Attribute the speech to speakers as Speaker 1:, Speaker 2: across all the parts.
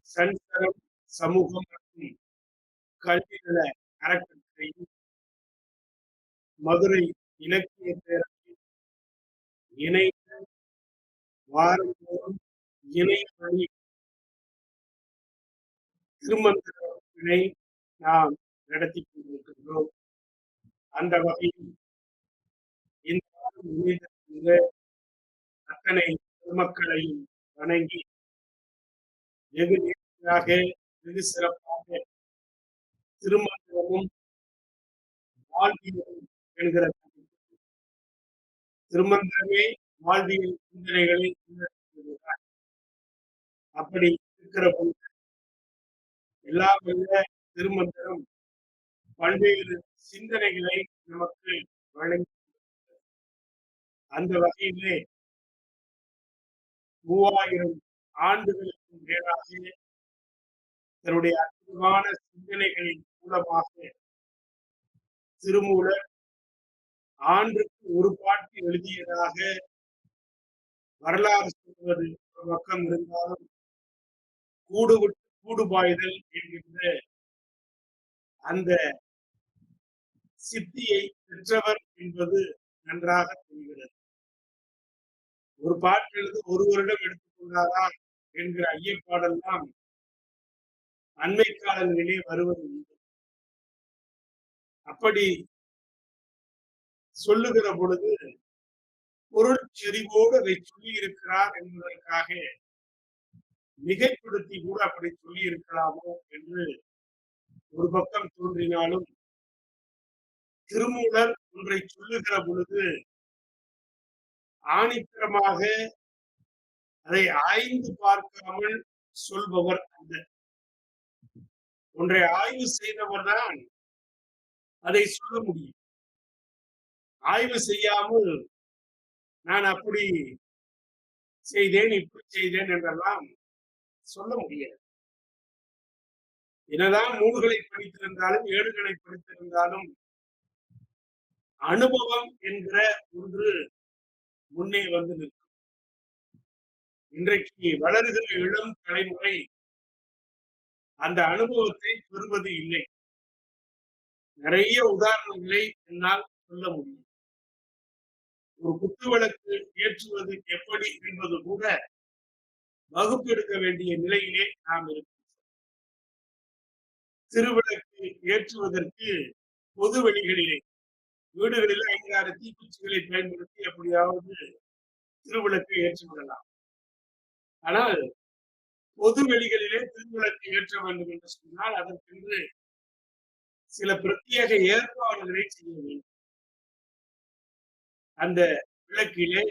Speaker 1: சன்சரம் சமூகம் மற்றும் கல்விநல அறக்கட்டளை, மதுரை இலக்கிய பேரவை இணைந்து வாரந்தோறும் இணையவழி திருமந்திர வகுப்பினை நாம் நடத்திக் கொண்டிருக்கின்றோம். அந்த வகையில் இந்த வாரம் இணைந்திருக்கின்ற அத்தனை பொதுமக்களையும் வணங்கி வெகு நேர்த்தியாக வெகு சிறப்பாக திருமந்திரமும் வாழ்வியலும் என்கிற திருமந்திரமே வாழ்வியல் சிந்தனைகளை உள்ளடக்கியதுதான். அப்படி இருக்கிற பொழுது எல்லாம் வல்ல திருமந்திரம் பல்வேறு சிந்தனைகளை நமக்கு வழங்கி அந்த வகையிலே 3000 ஆண்டுகளுக்கு மேலாக தன்னுடைய அற்புதமான சிந்தனைகளின் மூலமாக திருமூலர் ஆண்டுக்கு ஒரு பாட்டு எழுதியதாக வரலாறு சொல்வது ஒரு பக்கம் இருந்தாலும் கூடுவிட்டு கூடுபாய்தல் என்கின்ற அந்த சித்தியை பெற்றவர் என்பது நன்றாக தெரிகிறது. ஒரு பாட்டு எழுத ஒரு வருடம் எடுத்துக்கொண்டாரா என்கிற ஐயப்பாடெல்லாம் அண்மை காலங்களிலே வருவது உண்டு. அப்படி சொல்லுகிற பொழுது பொருள் செறிவோடு அதை சொல்லி இருக்கிறார் என்பதற்காக மிகைப்படுத்தி கூட அப்படி சொல்லி இருக்கலாமோ என்று ஒரு பக்கம் தோன்றினாலும் திருமூலர் ஒன்றை சொல்லுகிற பொழுது ஆணித்தரமாக அதை ஆய்ந்து பார்க்காமல் சொல்பவர் அல்ல. ஒன்றை ஆய்வு செய்தவர் தான் அதை சொல்ல முடியும். ஆய்வு செய்யாமல் நான் அப்படி செய்தேன் இப்படி செய்தேன் என்றெல்லாம் சொல்ல முடியாது. என்னதான் நூல்களை படித்திருந்தாலும் ஏடுகளை படித்திருந்தாலும் அனுபவம் என்கிற ஒன்று முன்னே வந்து நிற்கும். இன்றைக்கு வளர்கிற இளம் தலைமுறை அந்த அனுபவத்தை பெறுவது இல்லை. நிறைய உதாரணங்களை என்னால் சொல்ல முடியும். ஒரு குத்துவிளக்கு ஏற்றுவது எப்படி என்பது கூட வகுப்பு எடுக்க வேண்டிய நிலையிலே நாம் இருக்கிறோம். திருவிளக்கு ஏற்றுவதற்கு பொது வெளிகளிலே வீடுகளில் 5-6 தீக்குச்சிகளை பயன்படுத்தி எப்படியாவது திருவிளக்கை ஏற்றிவிடலாம். ஆனால் பொது வெளிகளிலே திருவிளக்கு ஏற்ற வேண்டும் என்று சொன்னால் அதற்கென்று சில பிரத்யேக ஏற்பாடுகளை செய்ய வேண்டும். அந்த விளக்கிலே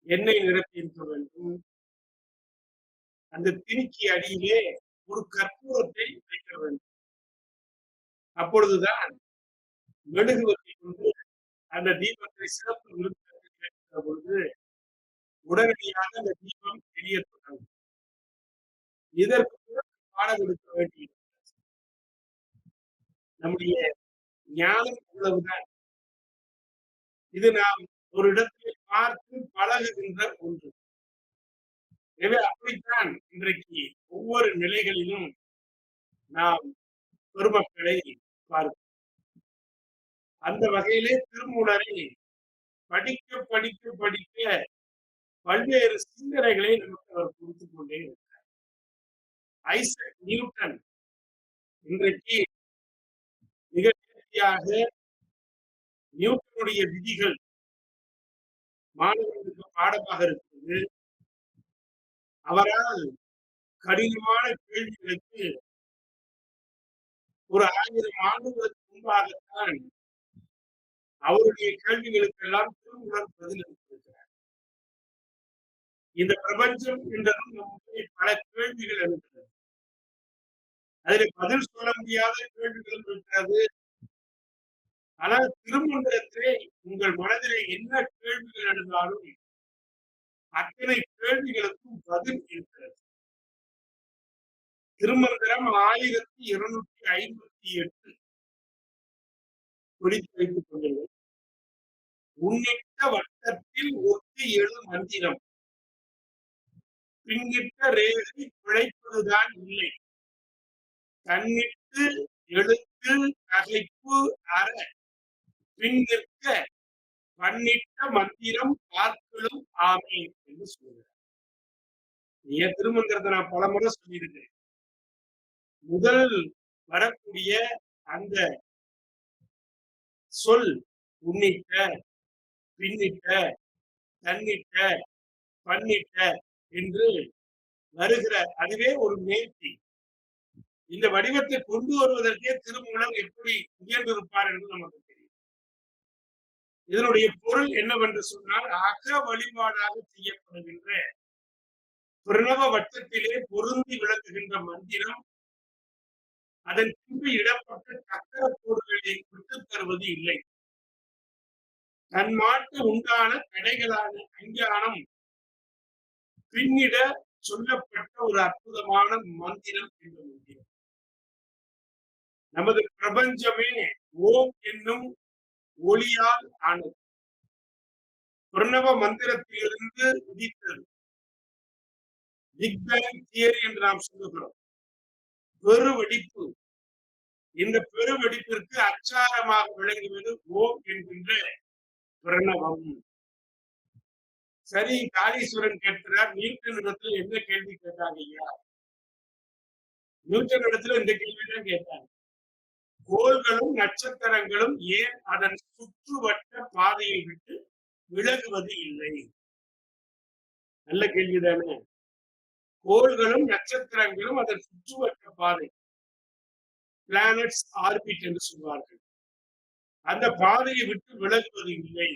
Speaker 1: எண்ணெய் நிரப்பி இருக்க வேண்டும். அந்த திணிக்கு அடியிலே ஒரு கற்பூரத்தை வைக்க வேண்டும். அப்பொழுதுதான் மெழுகுவர்த்தி கொண்டு அந்த தீபத்தை சிறப்பு விருந்தினர் பொழுது உடனடியாக அந்த தீபம் எரிய தொடங்கும். இதற்கு பாடம் எடுக்க வேண்டிய நம்முடைய ஞானம் அவ்வளவுதான். இது நாம் ஒரு இடத்தில் பார்த்து பழகுகின்ற ஒன்று. எனவே அப்படித்தான் இன்றைக்கு ஒவ்வொரு நிலைகளிலும் நாம் பெருமக்களை பார்க்கிறோம். அந்த வகையிலே திருமூலரை படிக்க படிக்க படிக்க பல்வேறு சிந்தனைகளை நமக்கு அவர் கொடுத்துக் கொண்டே இருக்கிறார். ஐசக் நியூட்டன் இன்றைக்கு மிக நேர்த்தியாக நியூட்டனுடைய விதிகள் மாணவர்களுக்கு பாடமாக இருக்கிறது. அவரால் கடினமான கேள்விகளுக்கு ஒரு 1000 ஆண்டுகளுக்கு முன்பாகத்தான் அவருடைய கேள்விகளுக்கெல்லாம் திருமூலர் பதிலளித்திருக்கிறார். இந்த பிரபஞ்சம் என்றதும் நம்முடைய பல கேள்விகள் இருக்கிறது. அதில் பதில் சொல்ல முடியாத கேள்விகள் இருக்கிறது. ஆனால் திருமந்திரத்திலே உங்கள் மனதிலே என்ன கேள்விகள் எழுந்தாலும் அத்தனை கேள்விகளுக்கும் பதில் இருக்கிறது. திருமந்திரம் 1258 குறித்து வைத்துக் கொள்ளுங்கள். உன்னிட்ட வட்டத்தில் ஒத்து எழு மந்திரம் பின்னிட்ட ரேகை பிழைப்பது அதுதான் இல்லை. தன்னிட்டு எழுத்து நகைப்பு அற பின் நிற்க பண்ணிட்ட மந்திரம் பார்க்கிலும் ஆமே என்று சொல்லுகிறார். என் திருமந்திரத்தை நான் பலமுறை சொல்லியிருக்கிறேன். முதல் வரக்கூடிய அந்த சொல் உன்னிட்ட, பின்னிட்ட, தன்னிட்ட, பண்ணிட்ட என்று வருகிற அதுவே ஒரு நேர்த்தி. இந்த வடிவத்தை கொண்டு வருவதற்கே திருமூலர் எப்படி முயன்றிருப்பார் என்று நமக்கு தெரியும். இதனுடைய பொருள் என்னவென்று சொன்னால், அக வழிபாடாக செய்யப்படுகின்ற பிரணவ வட்டத்திலே பொருந்தி விளங்குகின்ற மந்திரம் அதன் பின்பு இடப்பட்ட சக்கர கோடுகளை விட்டுத் தருவது இல்லை. தன்மாட்டு உண்டான தடைகளான அஞ்ஞானம் பின்னிட சொல்லப்பட்ட ஒரு அற்புதமான மந்திரம் என்ற மந்திரம். நமது பிரபஞ்சமே ஓம் என்னும் ஒளியால் ஆனது. பிரணவ மந்திரத்திலிருந்து உதித்தது. பிக் பேங் தியரி என்று நாம் சொல்லுகிறோம். பெருவெடிப்பு. இந்த பெருவெடிப்பிற்கு அச்சாரமாக விளங்குவது ஓம் என்கின்ற பிரணவம். சரி, காளீஸ்வரன் கேட்கிறார், நியூட்டன் இடத்துல என்ன கேள்வி கேட்டாங்க ஐயா? நியூட்டன் இடத்துல இந்த கேள்விதான் கேட்டாங்க. கோள்களும் நட்சத்திரங்களும் ஏன் அதன் சுற்றுவட்ட பாதையை விட்டு விலகுவது இல்லை? நல்ல கேள்விதானே. கோள்களும் நட்சத்திரங்களும் அதன் சுற்றுவட்ட பாதை, பிளானட்ஸ் ஆர்பிட் என்று சொல்வார்கள், அந்த பாதையை விட்டு விலகுவது இல்லை.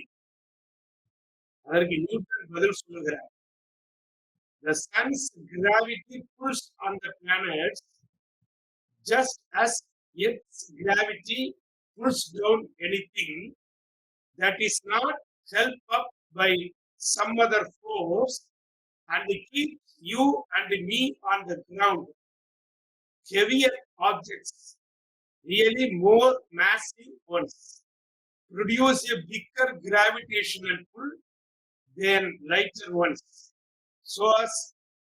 Speaker 1: அதற்கு நியூட்டன் பதில் சொல்லுகிறார். The sun's gravity pulls on the planets just as Earth's gravity pulls down anything that is not held up by some other force and keeps you and me on the ground. Heavier objects, really more massive ones, produce a bigger gravitational pull than lighter ones. So as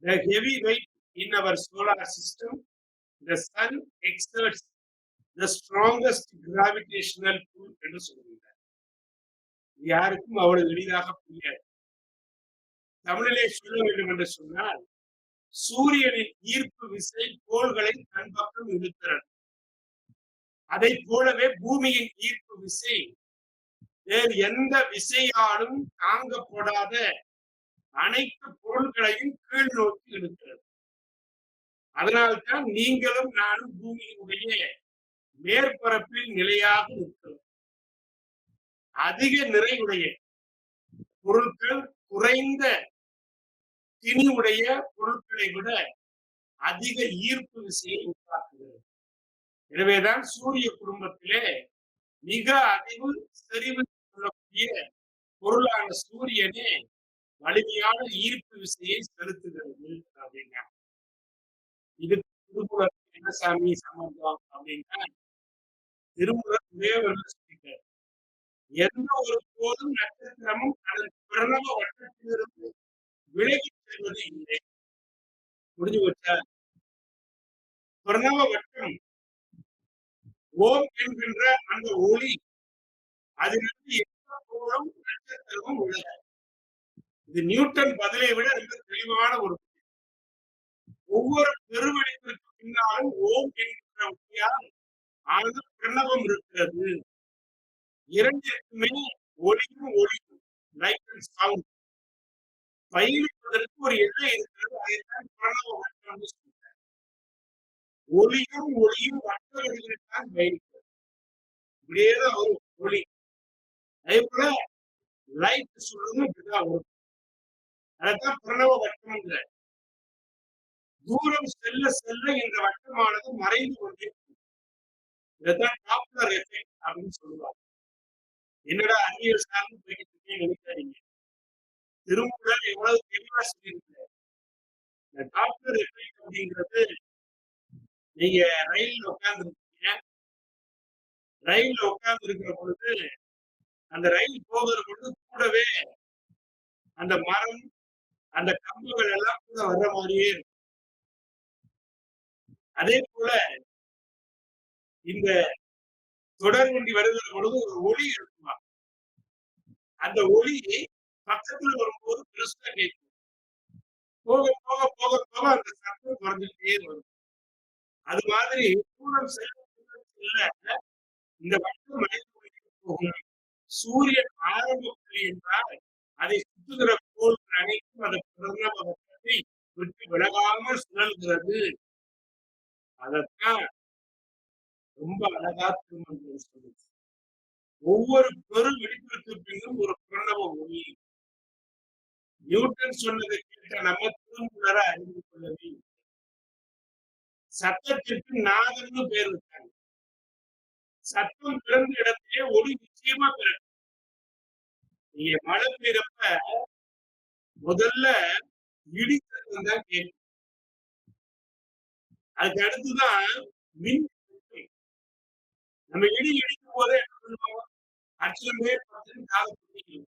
Speaker 1: the heavy weight in our solar system, the sun exerts the strongest gravitational pull என்று சொல்கிறார். யாருக்கும் அவ்வளவு எளிதாக புரியாது. தமிழிலே சொல்ல வேண்டும் என்று சொன்னால், சூரியனின் ஈர்ப்பு விசை கோள்களை தன் பக்கம் இழுக்கிறது. அதை போலவே பூமியின் ஈர்ப்பு விசை வேறு எந்த விசையாலும் தாங்கப்படாத அனைத்து பொருள்களையும் கீழ் நோக்கி இழுக்கிறது. அதனால்தான் நீங்களும் நானும் பூமியினுடைய மேற்பரப்பில் நிலையாக இருக்கிறோம். அதிக நிறைவுடைய பொருட்கள் குறைந்த திணிவுடைய பொருட்களை விட அதிக ஈர்ப்பு விசையை உருவாக்குகிறது. எனவேதான் சூரிய குடும்பத்திலே மிக அதிக செறிவு சொல்லக்கூடிய பொருளான சூரியனே வலிமையான ஈர்ப்பு விசையை செலுத்துகிறது அப்படின்னா, இது திருமூலர் என்ன சாமி சம்பந்தம் அப்படின்னா, திருமூலர் ஒரே ஒரு சொல்லிட்டார். எந்த ஒரு கோளும் நட்சத்திரமும் அதன் பிரணவ வட்டத்திலிருந்து விலகி செல்வது இல்லை. முடிஞ்சு போச்சா? பிரணவ வட்டம் ஓம் என்கின்ற அந்த ஒளி, அதிலிருந்து எந்த கோளும் நட்சத்திரமும் உள்ளது. இது நியூட்டன் பதிலை விட ரொம்ப தெளிவான ஒரு ஒவ்வொரு பெருவெடிப்பிற்கு பின்னாலும் ஓம் என்கின்ற ஒளியால் ஆனது பிரணவம் இருக்கிறது. இரண்டிற்குமே ஒளியும் ஒளியும், லைட் அண்ட் சவுண்ட், பயணிப்பதற்கு ஒரு எல்லை இருக்கிறது. அதைத்தான் பிரணவ வட்டம் சொல்றார். ஒளியும் ஒளியும் வட்ட வடிவில்தான் பயணிக்கிறது. இப்படியேதான் வரும் ஒளி. அதே போல லைட் சொல்றது இப்படிதான் வரும். அதைத்தான் பிரணவ வட்டம். தூரம் செல்ல செல்ல இந்த வட்டமானது மறைந்து கொண்டிருக்கும். இதைத்தான் டாப்லர் எஃபெக்ட் அப்படின்னு சொல்லுவாங்க. என்னடா அறிவியல் சார்ந்து போயிட்டு இருக்கேன்னு நினைக்காதீங்க. திருமூலர் எவ்வளவு தெளிவா சொல்லியிருக்கிறார். இந்த டாப்லர் எஃபெக்ட் அப்படிங்கிறது, நீங்க ரயில்ல உட்கார்ந்து இருக்கீங்க. ரயில்ல உட்கார்ந்து இருக்கிற பொழுது அந்த ரயில் போகிற பொழுது கூடவே அந்த மரம், அந்த கம்புகள் எல்லாம் கூட வர்ற மாதிரியே இருக்கும். அதே போல இந்த தொடர் வண்டி வருகிற பொழுது ஒரு ஒலி இருக்குமா, அந்த ஒலி பக்கத்துல வரும்போது பெருசா கேட்கும். போக போக போக போக அந்த சத்தம் குறைஞ்சிட்டே வரும். அது மாதிரி தூரம் செல்ல இந்த வட்டம் அடைந்து கொண்டே போகும். சூரியன் ஆரம்ப புள்ளி என்றால் அதை சுற்றுகிற கோள்கள் அனைத்தும் அதை பிறந்த வட்டத்தை விட்டு விலகாமல் சுழல்கிறது. அதத்தான் ரொம்ப அழகா திருமந்திரம் சொல்லுது. ஒவ்வொரு பெரு வெடிப்பிற்கு பின்னும் ஒரு பிரணவ ஒளி. நியூட்டன் சொன்னதை கேட்ட நம்ம திருமூலர அறிந்து கொள்ளவே சத்தத்திற்கு நாதம்னு பேர் வச்சாங்க. சத்தம் பிறந்த இடத்திலே ஒளி நிச்சயமா பிறக்கும். நீங்க மழை பெய்யறப்ப முதல்ல இடி சத்தம் தான் கேட்கும். அதுக்கு அடுத்துதான் மின் வெட்டு. நம்ம இடி இடிக்கும் போதே என்ன பண்ணுவோம்? அச்சமே பத்துன்னு காதை பிடிக்கணும்.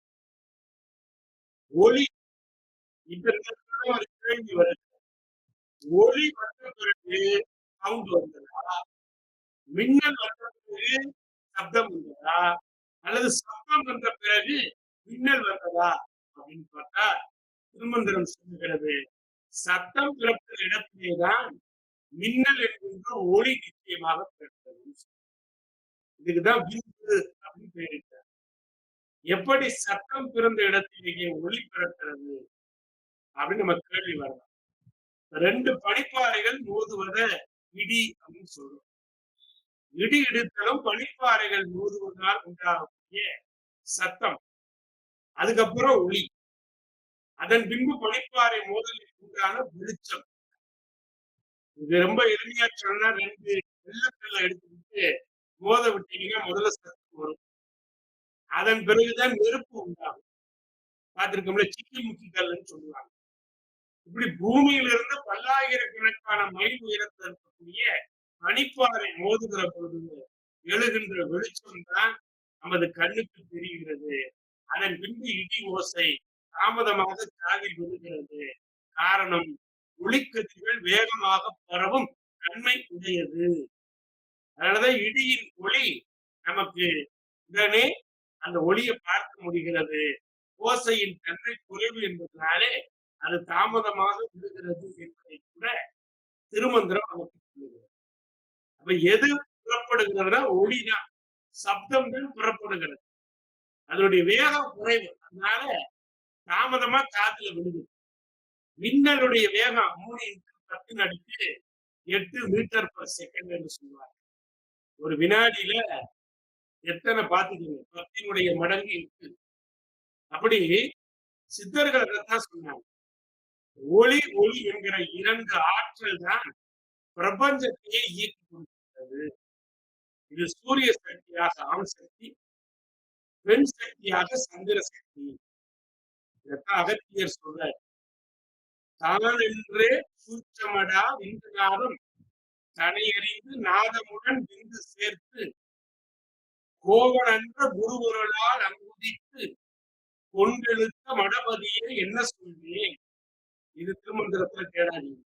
Speaker 1: ஒளி இப்ப இருக்கிற ஒரு கேள்வி வருது. ஒளி வந்த பிறகு சவுண்ட் வந்ததா? மின்னல் வந்த பிறகு சப்தம் வந்ததா? அல்லது சப்தம் வந்த பிறகு மின்னல் வந்ததா? அப்படின்னு பார்த்தா திருமந்திரம் சொல்லுகிறது. சத்தம் பிறக்கிற இடத்திலேதான் மின்னல் என்கின்ற ஒளி நிச்சயமாக பிறக்கிறது. இதுக்குதான் விந்து அப்படின்னு பெயரிட்டார். எப்படி சத்தம் பிறந்த இடத்திலேயே ஒளி பிறக்கிறது அப்படின்னு நம்ம கேள்வி வரலாம். ரெண்டு பனிப்பாறைகள் மோதுவத இடி அப்படின்னு சொல்றோம். இடி இடித்தலும் பனிப்பாறைகள் மோதுவதால் உண்டாகக்கூடிய சத்தம். அதுக்கப்புறம் ஒளி. அதன் பின்பு பனிப்பாறை மோதலில் உண்டான வெளிச்சம். இது ரொம்ப எளிமையா சொன்னா 2 வெள்ளக்கல்ல எடுத்துக்கிட்டு மோத விட்டீங்கன்னா முதல்ல சத்தம் வரும். அதன் பிறகுதான் நெருப்பு உண்டாகும். பார்த்திருக்கோம்ல சிக்கி முக்கி கல்லுன்னு சொல்லுவாங்க. இப்படி பூமியிலிருந்து பல்லாயிரக்கணக்கான மைல் உயரத்தில் இருக்கக்கூடிய பனிப்பாறை மோதுகிற பொழுது எழுகின்ற வெளிச்சம் தான் நமது கண்ணுக்கு தெரிகிறது. அதன் பின்பு இடி ஓசை தாமதமாக காதில் விழுகிறது. காரணம் ஒளிக்கதிர்கள் வேகமாக பரவும் தன்மை உடையது. அதனாலதான் இடியின் ஒளி நமக்கு உடனே அந்த ஒளியை பார்க்க முடிகிறது. ஓசையின் தன்மை குறைவு என்பதனாலே அது தாமதமாக விழுகிறது என்பதை கூட திருமந்திரம் நமக்கு சொல்லுகிறது. அப்ப எது புறப்படுகிறதுனா ஒளிதான், சப்தம் தான் புறப்படுகிறது. அதனுடைய வேகம் குறைவு, அதனால தாமதமா காத்துல விழுது. மின்னலுடைய வேகம் 3 × 10⁸ மீட்டர்/செகண்ட் என்று சொல்லுவாங்க. ஒரு வினாடியில எத்தனை பார்த்துக்கீங்க? 10 மடங்கு 8. அப்படி சித்தர்கள் அதைத்தான் சொன்னாங்க. ஒளி ஒளி என்கிற 2 ஆற்றல் தான் பிரபஞ்சத்தையே இயக்கி கொண்டிருக்கிறது. இது சூரிய சக்தியாக ஆண் சக்தி, பெண் சக்தியாக சந்திர சக்தி. இதைத்தான் அகத்தியர் சொல்றார். தான் என்றே சூட்சமடா விந்து நாதம் தனையறிந்து நாதமுடன் விந்து சேர்த்து கோவனன்ற குருவருளால் அங்குதித்து கொண்டெழுத்த மடபதியே என்ன சொல்வேன். இது திருமந்திரத்துல தேடாதீங்க.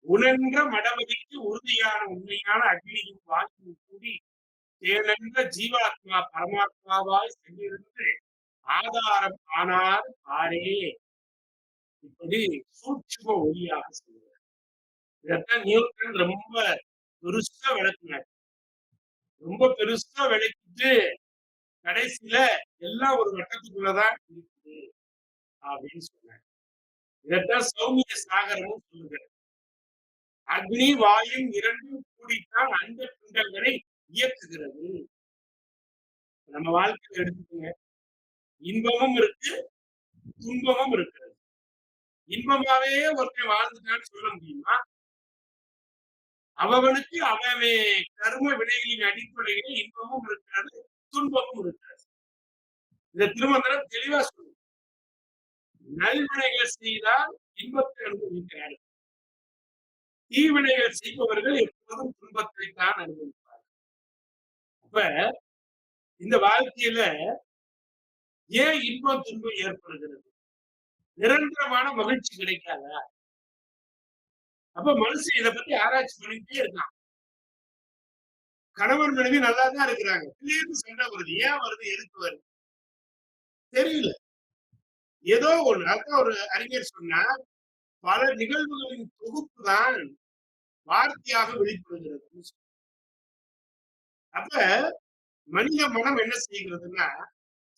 Speaker 1: உணர்ந்த மடபதிக்கு உறுதியான உண்மையான அக்னியும் வாயுவும் கூடி தேனென்ற ஜீவாத்மா பரமாத்மாவாய் சென்றிருந்து ஆதாரம் ஆனார் ஆரே. இப்படி சூட்சும ஒளியாக சொல்லுவார். இதைத்தான் நியூட்டன் ரொம்ப பெருசா விளக்குனார். ரொம்ப பெருசா விளக்கிட்டு கடைசியில எல்லாம் ஒரு வட்டத்துக்குள்ளதான் இருக்குது அப்படின்னு சொன்னார். இதைத்தான் சௌமிய சாகரமும் சொல்லுகிறது. அக்னி வாயும் 2ம் கூடித்தான் அந்த பிண்டங்களை இயக்குகிறது. நம்ம வாழ்க்கையில எடுத்துக்கோங்க, இன்பமும் இருக்கு, துன்பமும் இருக்கிறது. இன்பமாவே ஒருத்தன் வாழ்ந்துட்டான்னு சொல்ல முடியுமா? அவனுக்கு அவன் கர்ம வினைகளின் அடிப்படையில இன்பமும் இருக்கிறது, துன்பமும் இருக்கிறது. இந்த திருமந்திரம் தெளிவா சொல்லுது. நல்வினைகள் செய்தால் இன்பத்தை அனுபவிக்கிறார்கள். தீவினைகள் செய்பவர்கள் எப்போதும் துன்பத்தை தான் அனுபவிப்பார்கள். அப்ப இந்த வாழ்க்கையில ஏன் இன்பம் துன்பம் ஏற்படுகிறது? நிரந்தரமான மகிழ்ச்சி கிடைக்காதா? அப்ப மனுஷன் இத பத்தி ஆராய்ச்சி பண்ணிட்டே இருக்கான். கணவன் மனைவி நல்லா தான் இருக்கிறாங்க. திடீர்னு சண்டை வருது. ஏன் வருது? எதுக்கு வருது? தெரியல. ஏதோ ஒண்ணு. அதான் ஒரு அறிஞர் சொன்னார், பல நிகழ்வுகளின் தொகுப்பு தான் வார்த்தையாக வெளிப்படுகிறது. அப்ப மனித மனம் என்ன செய்கிறதுன்னா,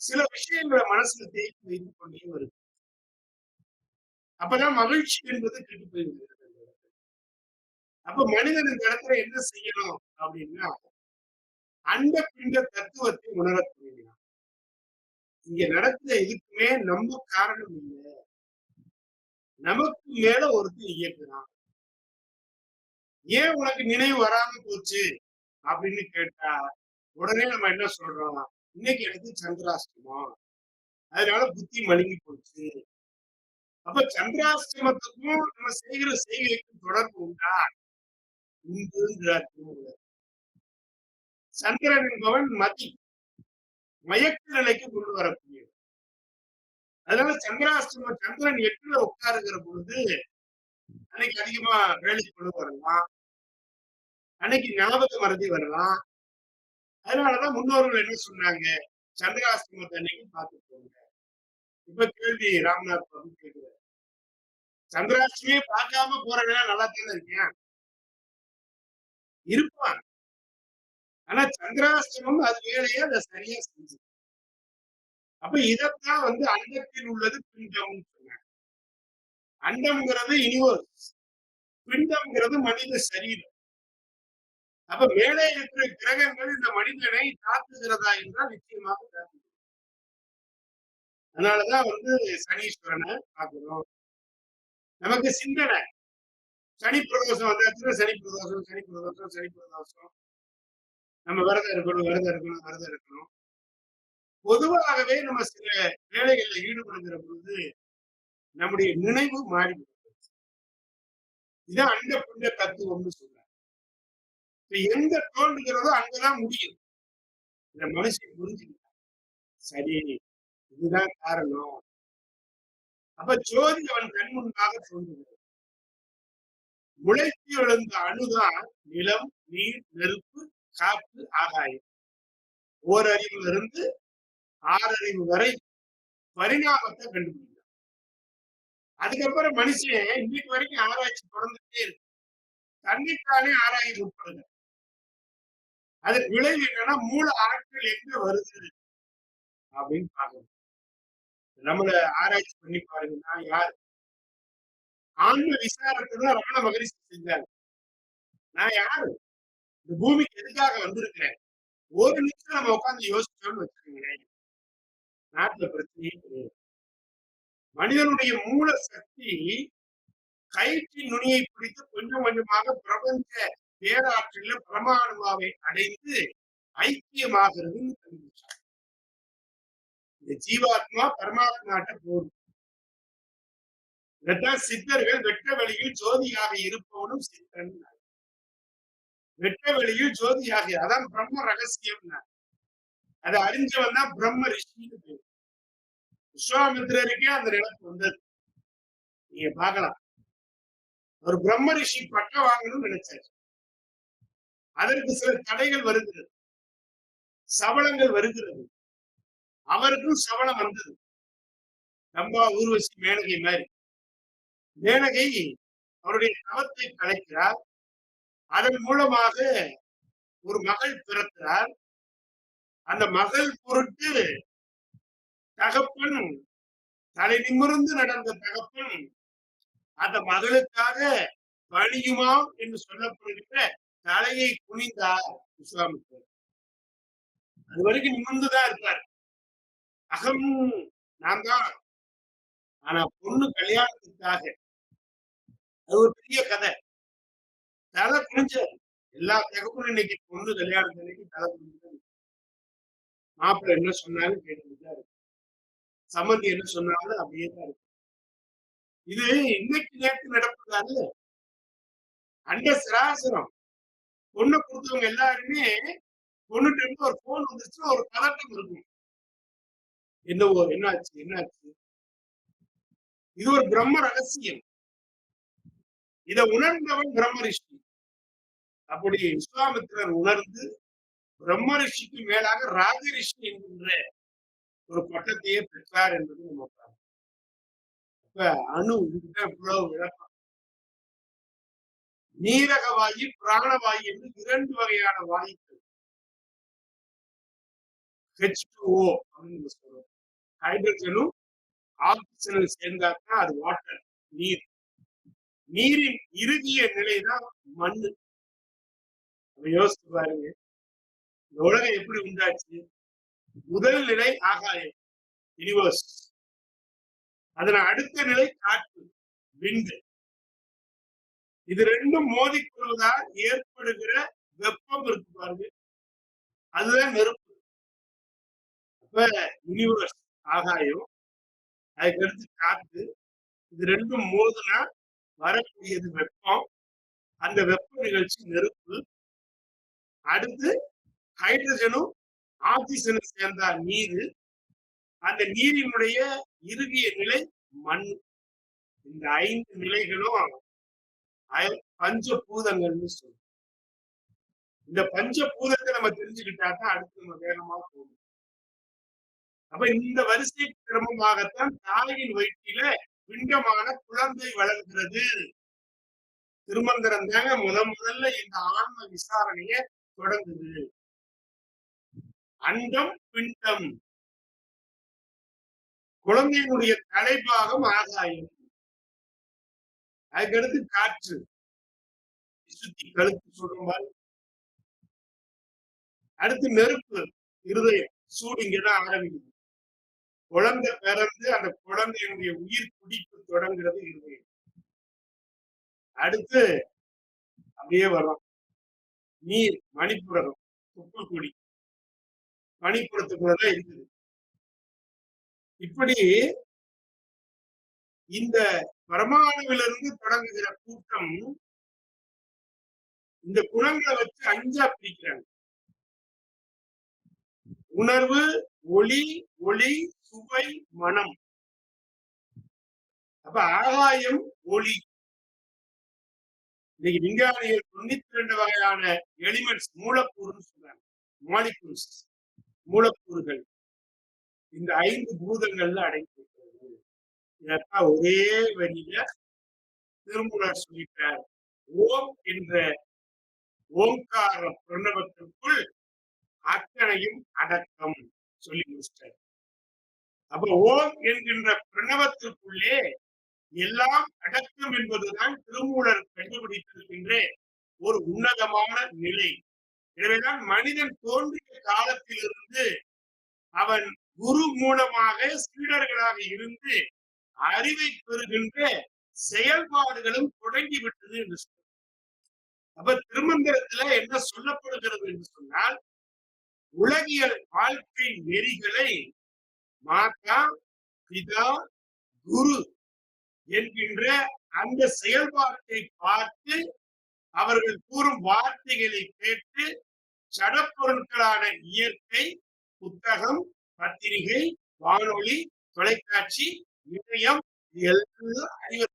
Speaker 1: சில விஷயங்கள மனசுல தேக்கி வைத்துக் கொண்டே வருது. அப்பதான் மகிழ்ச்சி என்பது கெட்டு போய்விடுகிறது. அப்ப மனிதன் இந்த இடத்துல என்ன செய்யணும் அப்படின்னா, அண்ட பிண்ட தத்துவத்தை உணரத் துவங்கினான். இங்க நடக்கிற எதுக்குமே நம்ம காரணம் இல்ல. நமக்கு மேல ஒருத்தன் இயக்குறான். ஏன் உனக்கு நினைவு வராம போச்சு அப்படின்னு கேட்டா, உடனே நம்ம என்ன சொல்றோம்? இன்னைக்கு எனக்கு சந்திராஷ்டமம். அதனால புத்தி மழுங்கி போச்சு. அப்ப சந்திராஷ்டமத்துக்கும் நம்ம செய்கிற செய்கைக்கும் தொடர்பு உண்டா? உண்டுங்கிறார் திருமூலர். சந்திரன் என்பவன் மதி, மயக்க நிலைக்கு கொண்டு வரக்கூடியது. அதனால சந்திராஷ்டமம் சந்திரன் 8ல உட்காருகிற பொழுது, அன்னைக்கு அதிகமா வேலைக்கு கொண்டு வரலாம். அன்னைக்கு ஞாபக மறதி வரலாம். அதனாலதான் முன்னோர்கள் என்ன சொன்னாங்க? சந்திராஷ்டமத்து அன்னைக்கு பார்த்துக்கோங்க. இப்ப கேள்வி ராம்நாத் பிரபு கேட்கிறார். சந்திராஷ்டமியே பார்க்காம போறவனா நல்லா தானே இருக்கியான்? இருப்பான். ஆனா சந்திராஷ்டமம் அது வேலையை அதை சரியா செஞ்சு. அப்ப இதத்தான் வந்து அண்டத்தில் உள்ளது பிண்டம் சொன்னாங்க. அண்டம்ங்கிறது யூனிவர்ஸ், பிண்டம்ங்கிறது மனித சரீரம். அப்ப மேலே இருக்கிற கிரகங்கள் இந்த மனிதனை தாக்குகிறதா என்றால் நிச்சயமாக தாக்குகிறது. அதனாலதான் வந்து சனீஸ்வரனை பார்க்கிறோம். நமக்கு சிந்தனை சனி பிரதோஷம் வந்தாச்சுன்னா சனி பிரதோஷம், சனி பிரதோஷம், சனி பிரதோஷம். நம்ம விரதம் இருக்கணும், விரதம் இருக்கணும், விரதம் இருக்கணும். பொதுவாகவே நம்ம சில வேலைகள்ல ஈடுபடுகிற பொழுது நம்முடைய நினைவு மாறிவிடும். இதான் அண்ட பிண்ட தத்துவம்னு சொல்றாங்க. இப்ப எங்க தோன்றுகிறதோ அங்கதான் முடியும். இந்த மனுஷன் புரிஞ்சுக்கிட்டான். சரி, இதுதான் காரணம். அப்ப ஜோதி அவன் கண் முன்பாக தோன்றுகிறது. முளைத்து எழுந்த அணுதான் நிலம், நீர், நெருப்பு, காற்று, ஆகாயம். ஓரறிவுல இருந்து 6 அறிவு வரை பரிணாமத்தை கண்டுபிடிக்கிறான். அதுக்கப்புறம் மனுஷன் இன்னைக்கு வரைக்கும் ஆராய்ச்சி தொடர்ந்துட்டே இருக்கு. தன்னைத்தானே ஆராய்ச்சி உட்படுங்க. அதுக்கு விளைவு என்னன்னா மூல ஆட்கள் எங்க வருது அப்படின்னு பாக்கணும். நம்மள ஆராய்ச்சி பண்ணி பாருங்கன்னா யார் ஆன்ம விசாரத்தை தான் ரமண மகரிஷி செஞ்சாங்க. நான் யாரு? இந்த பூமிக்கு எதுக்காக வந்திருக்கிறேன்? ஒரு நிமிஷம் நம்ம உட்கார்ந்து யோசிச்சோம்னு வச்சுக்கோங்களேன், நாட்டுல பிரச்சனையே கிடையாது. மனிதனுடைய மூல சக்தி கயிற்றின் நுனியை பிடித்து கொஞ்சம் கொஞ்சமாக பிரபஞ்ச பேராற்றல பரமாணுவாவை அடைந்து ஐக்கியமாகிறதுன்னு கண்டுபிடிச்சாங்க. இந்த ஜீவாத்மா பரமாத்மாட்ட போகும். இதைத்தான் சித்தர்கள் வெட்ட வெளியில் ஜோதியாக இருப்பவனும் சித்தன். வெட்ட வெளியில் ஜோதியாக, அதான் பிரம்ம ரகசியம். அதை அறிஞ்சவன் தான் பிரம்ம ரிஷின்னு பேரு. விஸ்வாமித்திரருக்கே அந்த நிலைக்கு வந்தது. நீங்க பார்க்கலாம். ஒரு பிரம்ம ரிஷி பட்டம் வாங்கணும்னு நினைச்சாரு. அதற்கு சில தடைகள் வருகிறது, சபலங்கள் வருகிறது. அவருக்கும் சபலம் வந்தது. ரம்பா, ஊர்வசி, மேனகை மாதிரி. மேனகை அவருடைய தவத்தை கலைக்கிறார். அதன் மூலமாக ஒரு மகள் பிறக்கிறார். அந்த மகள் பொருட்டு தகப்பன், தலை நிமிர்ந்து நடந்த தகப்பன் அந்த மகளுக்காக பணியுமாம் என்று சொல்லப்படுகின்ற தலையை குனிந்தார் விஸ்வாமித்திரர். அது வரைக்கும் நிமிர்ந்துதான் இருப்பார். அகம் நான் தான். ஆனா பொண்ணு கல்யாணத்துக்காக அது ஒரு பெரிய கதை. தலை குனிஞ்சார். எல்லா தகப்பனும் இன்னைக்கு பொண்ணு கல்யாணத்துக்கு தலை குனிஞ்சு மாப்பிள்ளை என்ன சொன்னாலும் கேட்டுதான் இருக்கு. சம்மந்தி என்ன சொன்னாலும் அப்படியே தான் இருக்கு. இது இன்னைக்கு நேற்று நடப்பதால அண்ட சராசரம். பொண்ணை கொடுத்தவங்க எல்லாருமே பொண்ணுட்டு இருந்து ஒரு போன் வந்துச்சுன்னா ஒரு பதட்டம் இருக்கும். என்னவோ, என்னாச்சு, என்னாச்சு? இது ஒரு பிரம்ம ரகசியம். இதை உணர்ந்தவன் பிரம்ம ரிஷி. அப்படி விஸ்வாமித்திரர் உணர்ந்து பிரம்ம ரிஷிக்கு மேலாக ராஜ ரிஷி என்கின்ற ஒரு பட்டத்தையே பெற்றார் என்பது நம்ம பார்க்கிறோம். இப்ப அணு இவ்வளவு விளக்கம். நீரக வாயு, பிராணவாயு என்று 2 வகையான வாயுக்கள். H2O அப்படின்னு சொல்றோம். ஹைட்ரஜனும் ஆக்சிஜனும் சேர்ந்தாதான் அது வாட்டர், நீர். நீரின் இறுதிய நிலைதான் மண்ணு. யோசிச்சு பாருங்க, இந்த உலகம் எப்படி உண்டாச்சு? முதல் நிலை ஆகாயம், யூனிவர்ஸ். அதன் அடுத்த நிலை காற்று, விண்டு. இது ரெண்டும் மோதிக்கொள்வதால் ஏற்படுகிற வெப்பம் இருக்கு பாருங்க, அதுதான் நெருப்பு. அப்ப யூனிவர்ஸ் ஆகாயம், அதுக்கடுத்து காற்று, இது ரெண்டும் மோதுனா வரக்கூடியது வெப்பம். அந்த வெப்ப நிகழ்ச்சி நெருப்பு. அடுத்து ஹைட்ரஜனும் ஆக்சிஜனும் சேர்ந்தா நீர். அந்த நீரினுடைய இறுதிய நிலை மண். இந்த 5 நிலைகளும் பஞ்சபூதங்கள்னு சொல்லுவோம். இந்த பஞ்சபூதத்தை நம்ம தெரிஞ்சுக்கிட்டா தான் அடுத்து நம்ம வேகமா போகணும். அப்ப இந்த வரிசை கிரமமாகத்தான் தாயின் வயிற்றில பிண்டமான குழந்தை வளர்கிறது. திருமந்திரம் தாங்க முதல்ல இந்த ஆன்ம விசாரணைய தொடங்குது. அண்டம், பிண்டம். குழந்தையினுடைய தலைபாகம் ஆகாயம், அதுக்கடுத்து காற்று, சுத்தி கழுத்து சொல்றாரு. அடுத்து நெருப்பு, இருதயம், சூடு இங்கதான் ஆரம்பிக்குது. குழந்தை பிறந்து அந்த குழந்தையினுடைய உயிர் குடிப்பு தொடங்குறது இருதயம். அடுத்து அப்படியே வரும் நீர், மணிப்புரகம், துப்புக்குடி மணிப்புறத்துக்குள்ளதான் இருக்குது. இப்படி இந்த பரமாணுவிலிருந்து தொடங்குகிற கூட்டம் இந்த குணங்களை வச்சு 5ஆ பிரிக்கிறாங்க. உணர்வு, ஒளி, ஒளி, சுவை, மனம். அப்ப ஆகாயம் ஒளி. இன்னைக்கு விஞ்ஞானிகள் 92 வகையான எலிமெண்ட்ஸ், மூலக்கூறுன்னு சொல்றாங்க. மாலிகூல்ஸ், மூலக்கூறுகள் இந்த 5 பூதங்கள்ல அடங்கியிருக்கிறது. இதற்காக ஒரே வழியில திருமூலர் சொல்லிட்டார். ஓம் என்ற ஓங்கார பிரணவத்திற்குள் அத்தனையும் அடக்கம் சொல்லி முடிச்சிட்டார். அப்ப ஓம் என்கின்ற பிரணவத்திற்குள்ளே எல்லாம் அடக்கம் என்பதுதான் திருமூலர் கண்டுபிடித்திருக்கின்ற ஒரு உன்னதமான நிலை. எனவேதான் மனிதன் தோன்றிய காலத்திலிருந்து அவன் குரு மூலமாக சீடர்களாக இருந்து அறிவை பெறுகின்ற செயல்பாடுகளும் தொடங்கிவிட்டது என்று சொல்றார். அப்ப திருமந்திரத்துல என்ன சொல்லப்படுகிறது என்று சொன்னால், உலகியல் வாழ்க்கை நெறிகளை மாதா, பிதா, குரு என்கின்ற அந்த செயல்பாட்டை பார்த்து அவர்கள் கூறும் வார்த்தைகளை கேட்டு சடப்பொருட்களான இயற்கை, புத்தகம், பத்திரிகை, வானொலி, தொலைக்காட்சி, இணையம் எல்லாம் அறிவு.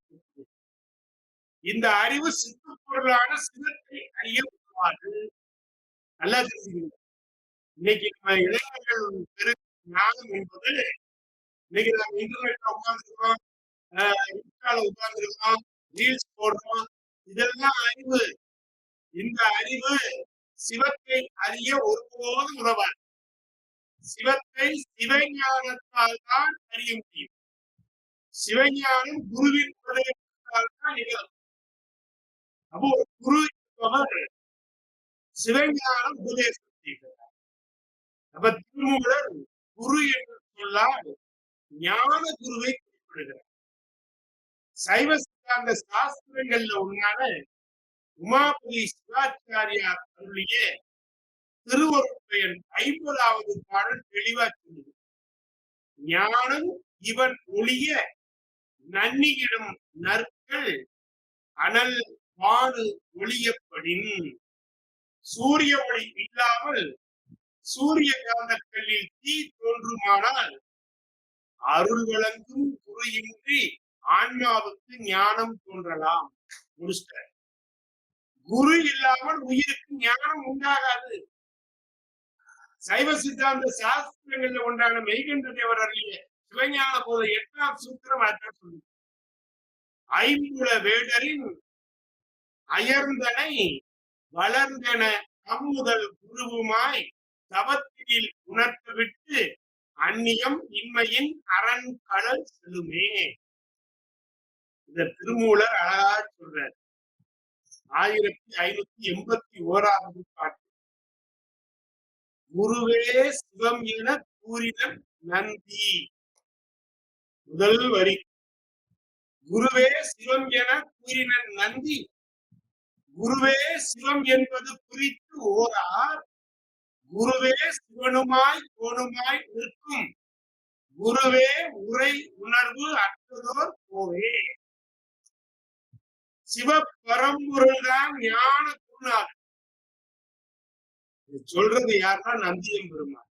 Speaker 1: இந்த அறிவு சித்துப்பொருளான சிவத்தை அறிய உதவாது. நல்லா தெரிஞ்சுக்கணும். இன்னைக்கு நம்ம இளைஞர்கள் பெரு ஞானம் என்பது, இன்னைக்கு நம்ம இன்டர்நெட்ல உட்கார்ந்துருக்கோம், இன்ஸ்டால உட்கார்ந்துருக்கோம், ரீல்ஸ் போடுறோம், இதெல்லாம் அறிவு. இந்த அறிவு சிவத்தை அறிய ஒருபோதும் உதவாது. சிவத்தை சிவஞானத்தால் தான் அறிய முடியும். சிவஞானம் குருவின் உபதேசத்தால் தான் நிகழும். அப்போ ஒரு குரு என்பவர் சிவஞானம் உபதேசம் செய்கிறார். அப்ப திருமூலர் குரு என்று சொல்லால் ஞான குருவை குறிப்பிடுகிறார். சைவ சித்தாந்த சாஸ்திரங்கள்ல ஒன்றான உமாபதி சிவாச்சாரியார் அருளிய திருவருட்பயன் 50வது பாடல் தெளிவா சொல்லுது. ஞானம் இவன் ஒளிய நன்னியிடும் நற்கள் அனல் வானு ஒளியப்படின். சூரிய ஒளி இல்லாமல் சூரிய காந்த கல்லில் தீ தோன்றுமானால் அருள் வழங்கும் குரு இன்றி ஆன்மாவுக்கு ஞானம் தோன்றலாம். முடிச்சிட்டார். குரு இல்லாமல் உயிருக்கு ஞானம் உண்டாகாது. சைவ சித்தாந்த சாஸ்திரங்கள்ல ஒன்றான மெய்கண்ட தேவர் அருளிய சிவஞான போத 8ஆம் சூத்திரம் அதான் சொல்லுது. ஐம்புல வேடரின் அயர்ந்தனை வளர்ந்தன தம்முதல் குருவுமாய் தவத்தினில் உணர்த்துவிட்டு அந்நியம் இன்மையின் அரண்களல் செல்லுமே. இந்த திருமூலர் அழகா சொல்றார். 1581வது பாட்டு. குருவே சிவம் என கூறினன் நந்தி. முதல் வரி. குருவே சிவம் என கூறினன் நந்தி. குருவே சிவம் என்பது குறித்து ஓரார். குருவே சிவனுமாய் கோணுமாய் நிற்கும். குருவே உரை உணர்வு அற்றதோர் கோவே. சிவபரம்பொருள் தான் ஞான குருநாதன். சொல்றது யாருன்னா நந்தியம் பெருமாள்.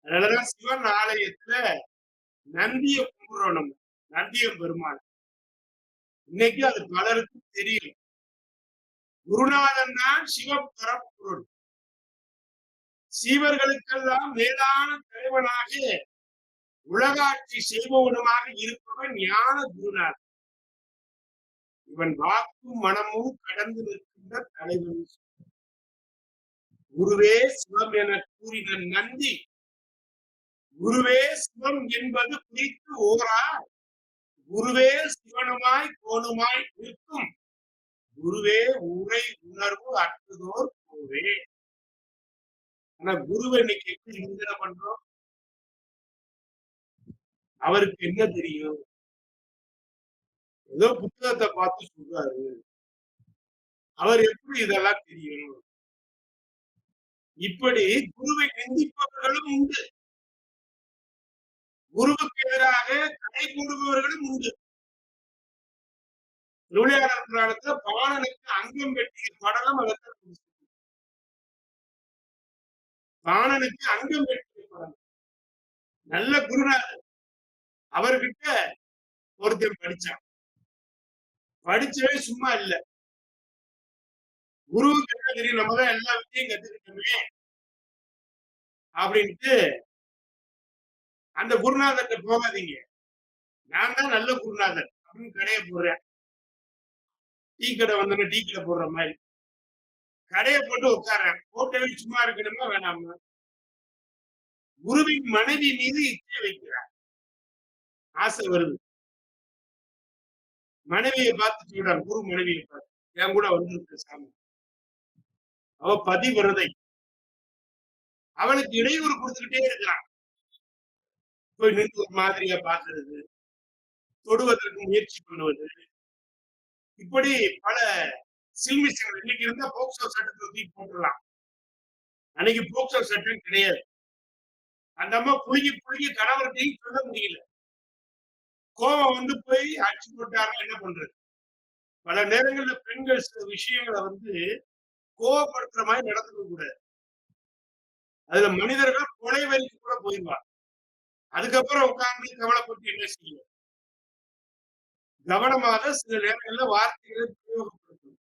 Speaker 1: அதனாலதான் சிவன் ஆலயத்துல நந்திய கும்பிடுறோம் நம்ம. நந்தியம் பெருமாள். இன்னைக்கு அது பலருக்கு தெரியல. குருநாதன் தான் சிவபரம்பொருள். சீவர்களுக்கெல்லாம் மேலான தலைவனாக உலகாட்சி செய்பவனுமாக இருப்பவன் ஞான குருநாதன். இவன் வாக்கும் மனமும் கடந்து நிற்கின்ற தலைவன். குருவே சிவம் என கூறின நந்தி. குருவே சிவம் என்பது குறித்து ஓரார். குருவே சிவனுமாய் கோணுமாய் நிற்கும். குருவே உரை உணர்வு அற்றதோர் கோவே. ஆனா குருவை இன்னைக்கு எப்படி நிந்தனை பண்றோம்? அவருக்கு என்ன தெரியும்? ஏதோ புத்தகத்தை பார்த்து சொல்றாரு. அவர் எப்படி இதெல்லாம் தெரியும்? இப்படி குருவை நிந்திப்பவர்களும் உண்டு. குருவுக்கு எதிராக கடை கூடுபவர்களும் உண்டு. திருவிளையாடல் புராணத்துல பாணனுக்கு அங்கம் வெட்டிய படலம் அதற்கு பாணனுக்கு அங்கம் வெட்டிய படலம். நல்ல குருநாதர். அவர்கிட்ட ஒருத்தர் படிச்சான். படிச்சவே சும்மா இல்ல. குருவுக்கு என்ன தெரியும்? நம்ம தான் எல்லா விஷயம் கத்துக்கிட்டோமே அப்படின்ட்டு அந்த குருநாதர்கிட்ட போகாதீங்க, நான் தான் நல்ல குருநாதர் அப்படின்னு கடையை போடுறேன். டீ கடை வந்தோன்னு டீ கடை போடுற மாதிரி கடையை போட்டு உட்கார்றேன். போட்டவே சும்மா இருக்கணுமா வேணாமா? குருவின் மனைவி மீது இச்சை வைக்கிறார். ஆசை வருது. மனைவியை பார்த்து சொல்றான். குரு மனைவியை பார்த்து, என் கூட வந்து சாமி, அவ பதிவிரதை, அவளுக்கு இடையூறு கொடுத்துக்கிட்டே இருக்கிறான். போய் நின்று ஒரு மாதிரியா பாக்குறது, தொடுவதற்கு முயற்சி பண்ணுவது, இப்படி பல சில்மிஷங்கள். இன்னைக்கு இருந்தா போக்சோ சட்டத்தை தூக்கி போட்டுடலாம். அன்னைக்கு போக்சோ சட்டம் கிடையாது. அந்த அம்மா புழுகி புழுகி கணவர்கிட்டையும் சொல்ல முடியல. கோபம் வந்து போய் அடிச்சு போட்டாருன்னா என்ன பண்றது? பல நேரங்கள்ல பெண்கள் சில விஷயங்களை வந்து கோபப்படுத்துற மாதிரி நடந்துக்க கூடாது. அதுல மனிதர்கள் கொலை வரைக்கும் கூட போயிடுவாங்க. அதுக்கப்புறம் உட்கார்ந்து கவலைப்பட்டு என்ன செய்யும்? கவனமாக சில நேரங்கள்ல வார்த்தைகளை பிரயோகப்படுத்தணும்.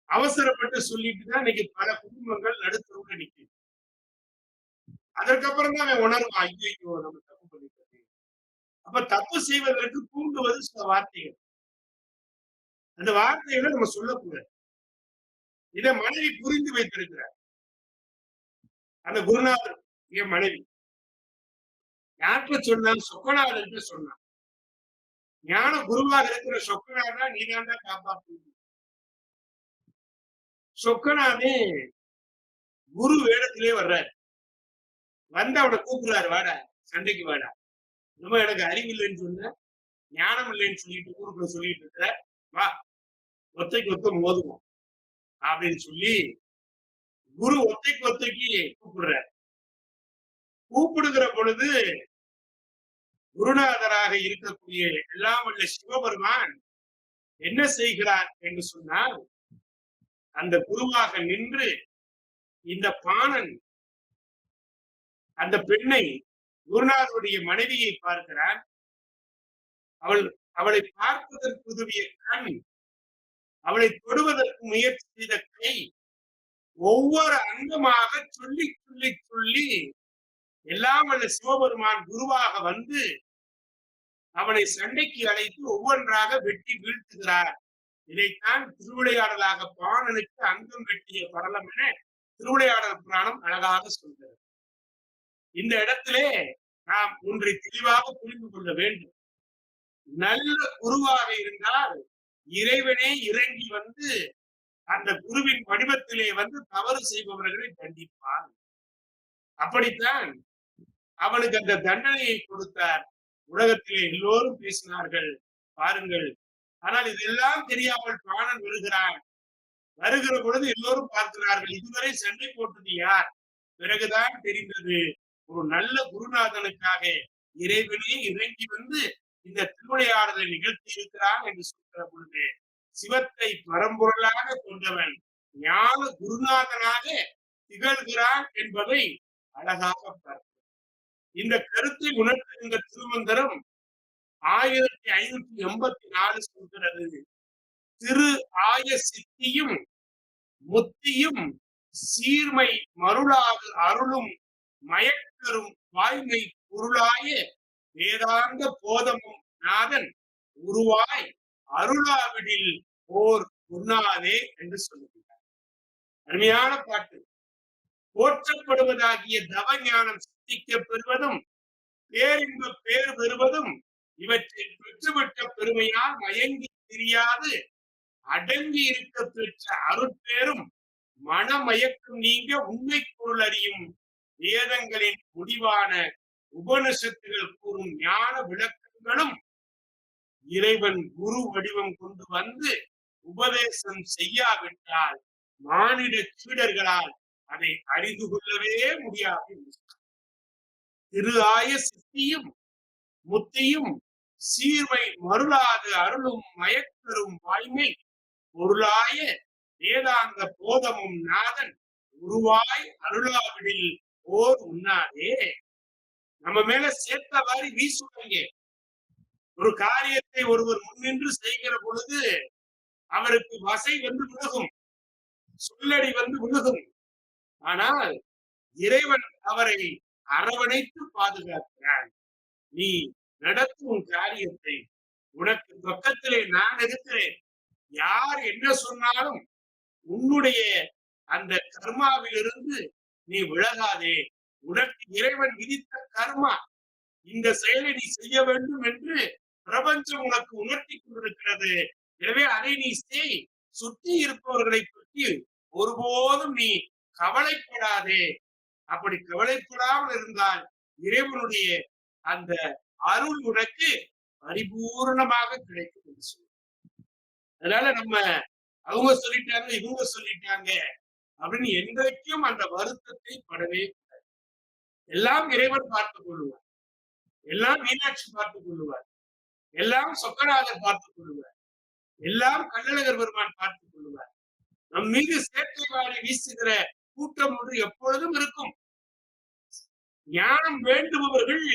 Speaker 1: அவசரப்பட்டு சொல்லிட்டு தான் இன்னைக்கு பல குடும்பங்கள் நடுத்தரவுல நிக்குது. அதற்கப்புறம் தான் அவன் உணர்வான், ஐயோ நம்ம தப்பு பண்ணிட்டோம். அப்ப தப்பு செய்வதற்கு தூண்டுவது சில வார்த்தைகள். அந்த வார்த்தைகளை நம்ம சொல்லக்கூடாது. இதை மனைவி புரிந்து வைத்திருக்கிறார். அந்த குருநாதர் என் மனைவி யார்கிட்ட சொன்னான்? சொக்கநாதன் சொன்னான். ஞான குருவாக இருக்கிற சொக்கநாதா நீதான் தான் காப்பாற்று. சொக்கநாதே குரு வேடத்திலே வர்றாரு. வந்து அவனை கூப்பிடுறாரு, வாடா சண்டைக்கு வாடா. ரொம்ப எனக்கு அறிவில்லைன்னு சொன்ன, ஞானம் இல்லைன்னு சொல்லிட்டு ஊருக்குள்ள சொல்லிட்டு இருக்கிற, வா ஒத்தைக்கு ஒத்த மோதுவோம் அப்படின்னு சொல்லி குரு ஒத்தைக்கு ஒத்தைக்கு கூப்பிடுறார். கூப்பிடுகிற பொழுது குருநாதராக இருக்கக்கூடிய எல்லாம் வல்ல சிவபெருமான் என்ன செய்கிறார் என்று சொன்னால், அந்த குருவாக நின்று இந்த பாணன் அந்த பெண்ணை, குருநாதருடைய மனைவியை பார்க்கிறான். அவள் அவளை பார்ப்பதற்கு உதவிய கண், அவளை தொடுவதற்கு முயற்சி செய்த கை, ஒவ்வொரு அங்கமாக சொல்லி சொல்லி சொல்லி எல்லாம் வல்ல சிவபெருமான் குருவாக வந்து அவனை சண்டைக்கு அழைத்து ஒவ்வொன்றாக வெட்டி வீழ்த்துகிறார். இதைத்தான் திருவிளையாடலாக பாணனுக்கு அங்கம் வெட்டிய படலம் என திருவிளையாடல் புராணம் அழகாக சொல்கிறது. இந்த இடத்திலே நாம் ஒன்றை தெளிவாக புரிந்து கொள்ள வேண்டும். நல்ல குருவாக இருந்தால் இறைவனே இறங்கி வந்து அந்த குருவின் வடிவத்திலே வந்து தவறு செய்பவர்களை தண்டிப்பான். அப்படித்தான் அவனுக்கு அந்த தண்டனையை கொடுத்தார். உலகத்திலே எல்லோரும் பேசினார்கள், பாருங்கள். ஆனால் இதெல்லாம் தெரியாமல் பாணன் வருகிறான். வருகிற பொழுது எல்லோரும் பார்க்கிறார்கள், இதுவரை சண்டை போட்டது யார்? பிறகுதான் தெரிந்தது, ஒரு நல்ல குருநாதனுக்காக இறைவனே இறங்கி வந்து இந்த திருவிளையாடலை நிகழ்த்தி இருக்கிறான் என்று சொல்கிற பொழுது, சிவத்தை பரம்பொருளாக கொண்டவன் ஞான குருநாதனாக திகழ்கிறான் என்பதை அழகாக பார்க்கிறோம். இந்த கருத்தை உணர்த்துகின்ற திருமந்திரம் 1584 சொல்கிறது. திரு ஆய சித்தியும் முத்தியும் சீர்மை மருளாது அருளும் மயக்கரும் வாய்மை பொருளாய வேதாந்த போதமும் நாதன் உருவாய் அருளாவிடில் ஓர் உண்ணாதே என்று சொல்லுகிறார். அருமையான பாட்டு. போற்றப்படுவதாகிய தவ ஞானம் சித்திக்க பெறுவதும் பேரின்ப பேர் பெறுவதும் இவற்றை பெற்றுவிட்ட பெருமையால் மயங்கி தெரியாது அடங்கி இருக்க பெற்ற அருட்பேரும் மனமயக்கம் நீங்க உண்மை பொருள் அறியும் வேதங்களின் முடிவான உபனிஷத்துகள் கூறும் ஞான விளக்கங்களும் இறைவன் குரு வடிவம் கொண்டு வந்து உபதேசம் செய்யாவிட்டால் மானிட சீடர்களால் அதை அறிந்து கொள்ளவே முடியாது. திரு ஆய சித்தியும் முத்தியும் சீர்மை மருளாது அருளும் மயக்கரும் வாய்மை பொருளாய வேதாந்த போதமும் நாதன் உருவாய் அருளாவிடில் ஓர் உண்ணாதே. நம்ம மேல சேர்த்தவாறு வீசுவாங்க. ஒரு காரியத்தை ஒருவர் முன்னின்று செய்கிற பொழுது அவருக்கு வசை வந்து விழுகும், சொல்லடி வந்து விழுகும். ஆனால் இறைவன் அவரை அரவணைத்து பாதுகாக்கிறான். நீ நடத்தும் காரியத்தை உனக்கு பக்கத்திலே நான் இருக்கிறேன். யார் என்ன சொன்னாலும் உன்னுடைய அந்த கர்மாவிலிருந்து நீ விலகாதே. உனக்கு இறைவன் விதித்த கர்மா, இந்த செயலை நீ செய்ய வேண்டும் என்று பிரபஞ்சம் உனக்கு உணர்த்தி கொண்டிருக்கிறது. எனவே அதை நீ செய். சுற்றி இருப்பவர்களை பற்றி ஒருபோதும் நீ கவலைப்படாதே. அப்படி கவலைப்படாமல் இருந்தால் இறைவனுடைய அந்த அருள் உனக்கு பரிபூர்ணமாக கிடைக்கும் என்று சொல்லுவோம். அதனால நம்ம அவங்க சொல்லிட்டாங்க இவங்க சொல்லிட்டாங்க அப்படின்னு என்றைக்கும் அந்த வருத்தத்தை படவே கூடாது. எல்லாம் இறைவன் பார்த்துக் கொள்ளுவார், எல்லாம் மீனாட்சி பார்த்துக் கொள்ளுவார், எல்லாம் சொக்கநாதர் பார்த்துக் கொள்ளுவார், எல்லாம் கள்ளழகர் பெருமான் பார்த்துக் கொள்ளுவார். நம் மீது சேற்றை வாரி வீசுகிற கூட்டம் ஒன்று எப்பொழுதும் இருக்கும். ஞானம் வேண்டுபவர்கள்,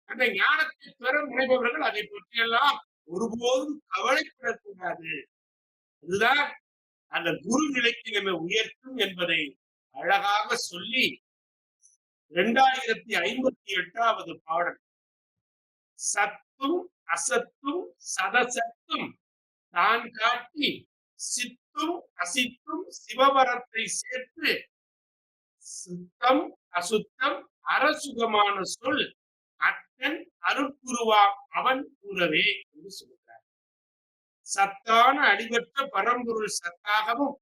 Speaker 1: அந்த ஞானத்தை பெற முனைபவர்கள் அதை பற்றியெல்லாம் ஒருபோதும் கவலைப்படக்கூடாது. அதுதான் அந்த குரு நிலைக்கு நம்மை உயர்த்தும் என்பதை அழகாக சொல்லி 2058வது பாடல். சத்தும் அசத்தும் சதசத்தும் தான் காட்டி சித்தும் அசித்தும் சிவபரத்தை சேர்த்து சுத்தம் அசுத்தம் அரசுகமான சொல் அத்தன் அருட்குருவா அவன் கூறவே என்று சொல்கிறார். சத்தான அடிபற்ற பரம்பொருள் சத்தாகவும்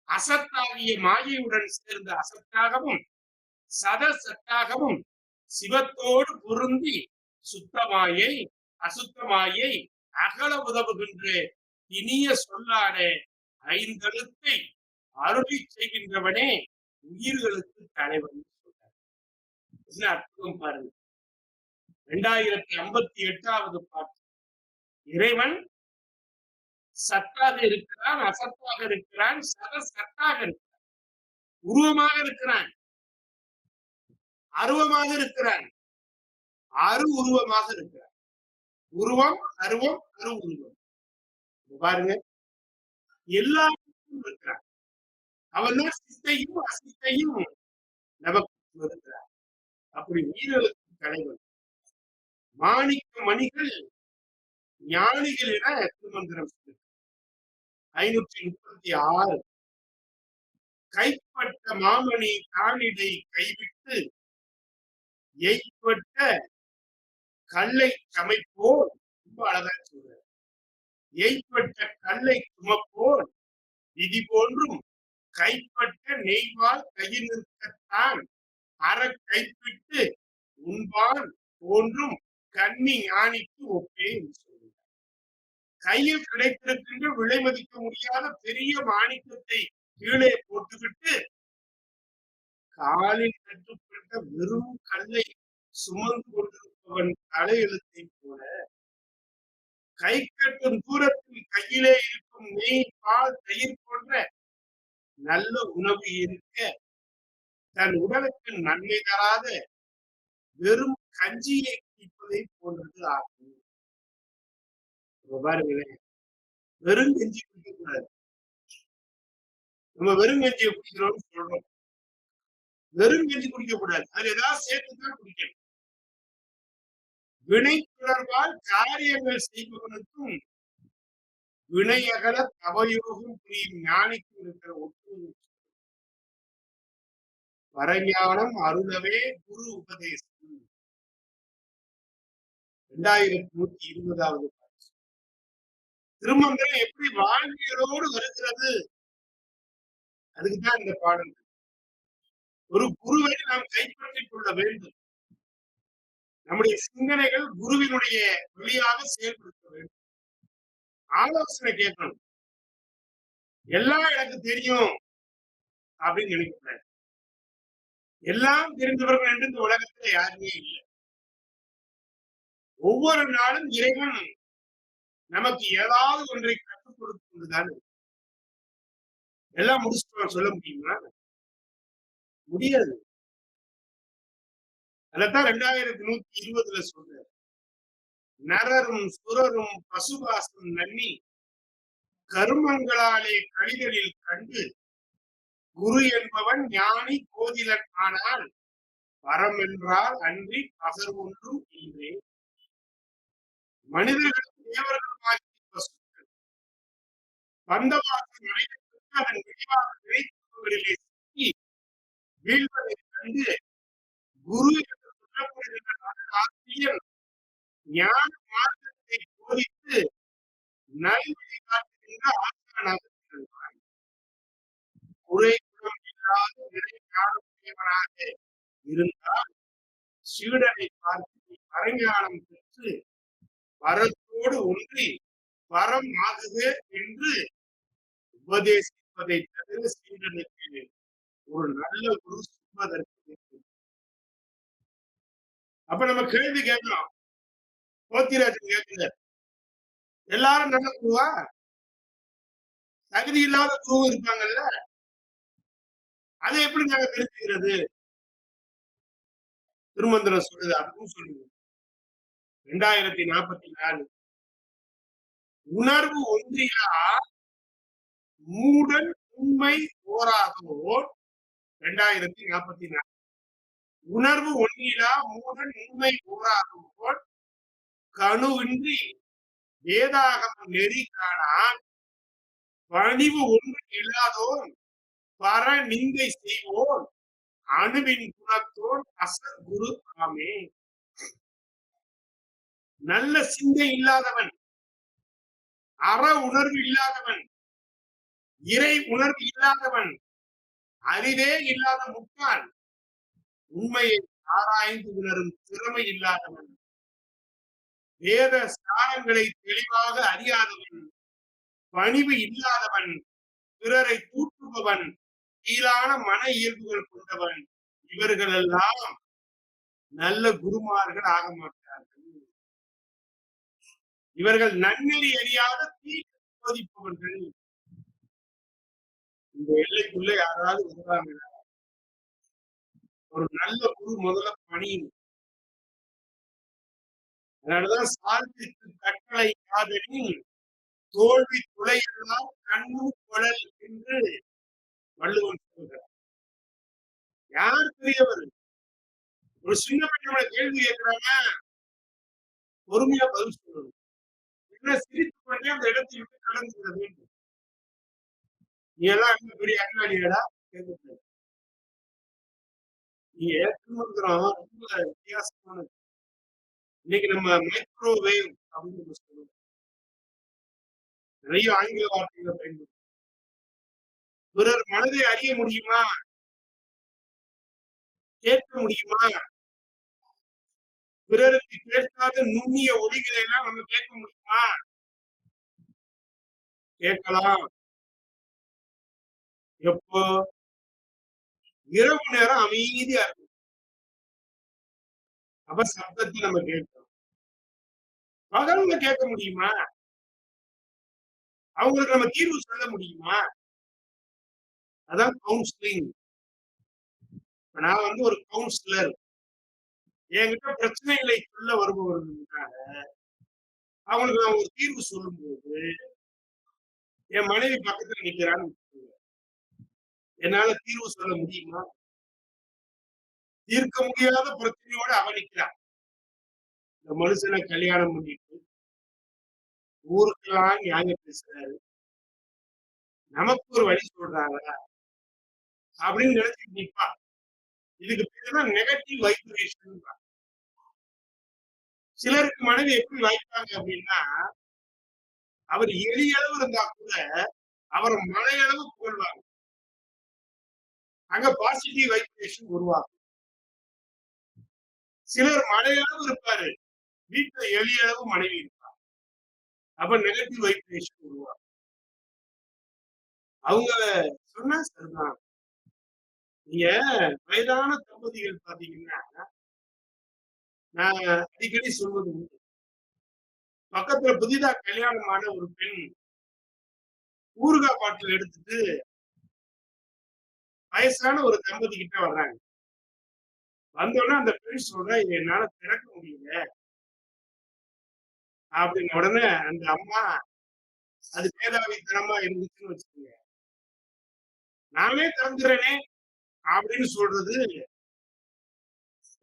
Speaker 1: அசத்தாகிய மாயையுடன் சேர்ந்த அசத்தாகவும் சத சத்தாகவும் சிவத்தோடு பொருந்தி சுத்தமாயை அசுத்தமாயை அகல உதவுகின்ற இனிய சொல்லான ஐந்தெழுத்தை அருளி செய்கின்றவனே உயிர்களுக்கு தலைவன் சொல்றார். அற்புதம் பாருங்க. 2058வது பாட்டு. இறைவன் சத்தாக இருக்கிறான், அசத்தாக இருக்கிறான், சத சத்தாக இருக்கிறான், உருவமாக இருக்கிறான், அருவமாக இருக்கிறான், அரு உருவமாக இருக்கிறான். உருவம், அருவம், அருவுருவம். பாருங்க, எல்லாருக்கும் இருக்கிறார். அவன் தான் சித்தையும் அசித்தையும் நமக்கு இருக்கிறார். அப்படி உயிர்களுக்கு தலைவன். மாணிக்க மணிகள் ஞானிகள் என திருமந்திரம் 536. கைப்பட்ட மாமணி தானிடை கைவிட்டு எய்ப்பட்ட கல்லை சமைப்போல், ரொம்ப அழகா சொல்றார். எய்ப்பட்ட கல்லை சுமப்போல் விதி போன்றும் கைப்பட்ட நெய்வால் கையில் நிற்கத்தான் அற கைப்பிட்டு உண்பான் போன்றும் கன்னி ஞானிக்கு ஒப்பே என்று சொல்கிறார். கையில் கிடைத்திருக்கின்ற விலை மதிக்க முடியாத பெரிய மாணிக்கத்தை கீழே போட்டுவிட்டு காலில் கட்டுப்பட்ட வெறும் கல்லை சுமந்து கொண்டிருப்பவன் தலையெழுத்தை போல கை கட்டும் தூரத்தில் கையிலே இருக்கும் நெய், பால், தயிர் போன்ற நல்ல உணவு இருக்க தன் உடலுக்கு நன்மை தராத வெறும் கஞ்சியை குடிப்பதை போன்றது ஆகும். பாருங்களேன், வெறும் கஞ்சி குடிக்கக்கூடாது. நம்ம வெறும் கஞ்சியை குடிக்கிறோம்னு சொல்றோம். வெறும் கஞ்சி குடிக்க கூடாது. அதுல ஏதாவது சேர்த்துதான் குடிக்கணும். வினை தொடர்பால் காரியங்கள் செய்பவனுக்கும் வினையகல தவயோகம் புரியும் ஞானிக்கும் இருக்கிற ஒற்றுமை. பரஞானம் அருளவே குரு உபதேசம். 2120வது திருமந்திரம் எப்படி வாழ்வியலோடு வருகிறது, அதுக்குதான் இந்த பாடல். ஒரு குருவை நாம் கைப்பற்றிக் கொள்ள வேண்டும். நம்முடைய சிந்தனைகள் குருவினுடைய வழியாக செயல்படுத்த வேண்டும். ஆலோசனை கேட்கணும். எல்லாம் எனக்கு தெரியும் அப்படின்னு நினைக்கிறார். எல்லாம் தெரிந்தவர்கள் என்று இந்த உலகத்துல யாருமே இல்லை. ஒவ்வொரு நாளும் இறைவன் நமக்கு ஏதாவது ஒன்றை கற்றுக் கொடுத்து கொண்டுதான். எல்லாம் முடிச்சுட்டு சொல்ல முடியுமா? முடியாது. அதத்தான் 2120 சொல்ற. நரரும் சுரரும் பசுபாசம் நன்னி கருமங்களாலே கழிதலில் கண்டு குரு என்பவன் ஞானி கோதிலன் ஆனால் பரம் என்றால் அன்றி பகர் ஒன்றும் இல்லை. மனிதர்கள் தேவர்கள் பசுக்கள் பந்தவாசம் நடைபெற்று அதன் விரிவாக நினைப்புகளிலே சிக்கி வீழ்வதை கண்டு குரு என்று சொல்லப்படுகின்ற ஆசிரியர் ஞான மார்க்கத்தை போதித்து நல்வழி காட்டுகின்ற ஆசானாக திகழ்வார். குறை குணம் இல்லாத நிறை ஞானமுடையவனாக இருந்தால் சீடனை பார்த்து பரஞானம் பெற்று பரத்தோடு ஒன்றி பரம் ஆகுக என்று உபதேசிப்பதை தவிர சீடனுக்கு ஒரு நல்ல குரு சொல்வதற்கு. அப்ப நம்ம கேள்வி கேட்கலாம். போத்திராஜன் கேட்கல, எல்லாரும் நல்ல குருவா? தகுதி இல்லாத குரு இருப்பாங்கல்ல, அதை எப்படி நாங்க தெரிஞ்சுக்கிறது? திருமந்திரம் சொல்லுது, அதுக்கும் சொல்லுது. 2044 உணர்வு ஒன்றியா மூடன் உண்மை ஓராதோர். 2044 உணர்வு ஒன்றிலா மூடன் உண்மை ஓராதோர் கணுவின்றி வேதாகம் நெறி காணான் பணிவு ஒன்று இல்லாதோர் பர நிந்தை செய்வோர் அணுவின் குணத்தோர் அசர் குரு ஆமே. நல்ல சிந்தை இல்லாதவன், அற உணர்வு இல்லாதவன், இறை உணர்வு இல்லாதவன், அறிவே இல்லாத முட்டாள், உண்மையை ஆராய்ந்து உணரும் திறமை இல்லாதவன், வேத ஸ்தானங்களை தெளிவாக அறியாதவன், பணிவு இல்லாதவன், பிறரை தூற்றுபவன், கீழான மன இயல்புகள் கொண்டவன், இவர்கள் எல்லாம் நல்ல குருமார்கள் ஆக மாட்டார்கள். இவர்கள் நன்னெறி அறியாத தீக்கு போதிப்பவர்கள். இந்த எல்லைக்குள்ள யாராவது வருவாங்க. ஒரு நல்ல குரு முதல்ல பணியும். அதனாலதான் சால்வித்து கட்டளை யாதெனின் தோல்வி துளையெல்லாம் கண்ணும் குழல் என்று வள்ளுவன் சொல்கிறார். யார் பெரியவர்? ஒரு சின்ன பையன் கேள்வி கேட்கிறாங்க, பொறுமையா பதில் சொல்லணும். என்ன சிரித்துக் கொண்டே அந்த இடத்தை விட்டு கடந்து விட வேண்டும். நீ எல்லாம் என்ன பெரிய அறிவாளிகளா? கேட்கக்கூடாது. நீங்க திருமந்திரம் ரொம்ப வித்தியாசமானது. இன்னைக்கு நம்ம மைக்ரோவேவ் அப்படின்னு நம்ம சொல்லுவோம். நிறைய ஆங்கில வார்த்தைகளை பயன்படுத்தும். பிறர் மனதை அறிய முடியுமா? கேட்க முடியுமா? பிறருக்கு கேட்காத நுண்ணிய ஒலிகளை எல்லாம் நம்ம கேட்க முடியுமா? கேட்கலாம். எப்போ? இரவு நேரம் அமைதியா இருக்கும். அப்ப சப்தத்தை நம்ம கேட்கிறோம். பகல்ல கேட்க முடியுமா? அவங்களுக்கு நம்ம தீர்வு சொல்ல முடியுமா? அதான் கவுன்சிலிங். நான் வந்து ஒரு கவுன்சிலர். என்கிட்ட பிரச்சனைகளை சொல்ல வருபவர்களுக்காக அவங்களுக்கு நான் ஒரு தீர்வு சொல்லும்போது என் மனைவி பக்கத்துல நிக்கிறான்னு வச்சுக்கோங்க. என்னால தீர்வு சொல்ல முடியுமா? தீர்க்க முடியாத பிரச்சனையோட அவ நிக்கிறான். இந்த மனுஷனை கல்யாணம் பண்ணிட்டு ஊருக்கெல்லாம் நியாயம் பேசுறாரு. நமக்கு ஒரு வழி சொல்றாங்களா அப்படின்னு நினைச்சிட்டு நிப்பா. இதுக்கு பேருதான் நெகட்டிவ் வைப்ரேஷன். சிலருக்கு மனைவி எப்படி வாய்ப்பாங்க அப்படின்னா, அவர் எளியளவு இருந்தா கூட அவரை மலையளவு புகழ்வாங்க. அங்க பாசிட்டிவ் வைப்ரேஷன் உருவாகும். சிலர் மலையளவு இருப்பாரு, வீட்டுல எளியளவு மனைவி இருப்பாங்க. அப்ப நெகட்டிவ் வைப்ரேஷன் உருவாகும். அவங்க சொன்னா சரிதான். நீங்க வயதான தம்பதிகள் பாத்தீங்கன்னா, நான் அடிக்கடி சொல்வது உண்டு. பக்கத்துல புதிதா கல்யாணமான ஒரு பெண் ஊறுகாய் பாட்டில் எடுத்துட்டு வயசான ஒரு தம்பதி கிட்ட வர்றாங்க. வந்தோடனே அந்த பெண் சொல்றா, இதை என்னால திறக்க முடியல அப்படின்னு. உடனே அந்த அம்மா, அது மேதாவித்தனமா இருந்துச்சுன்னு வச்சுக்கோங்க, நானே திறந்துறேனே அப்படின்னு சொல்றது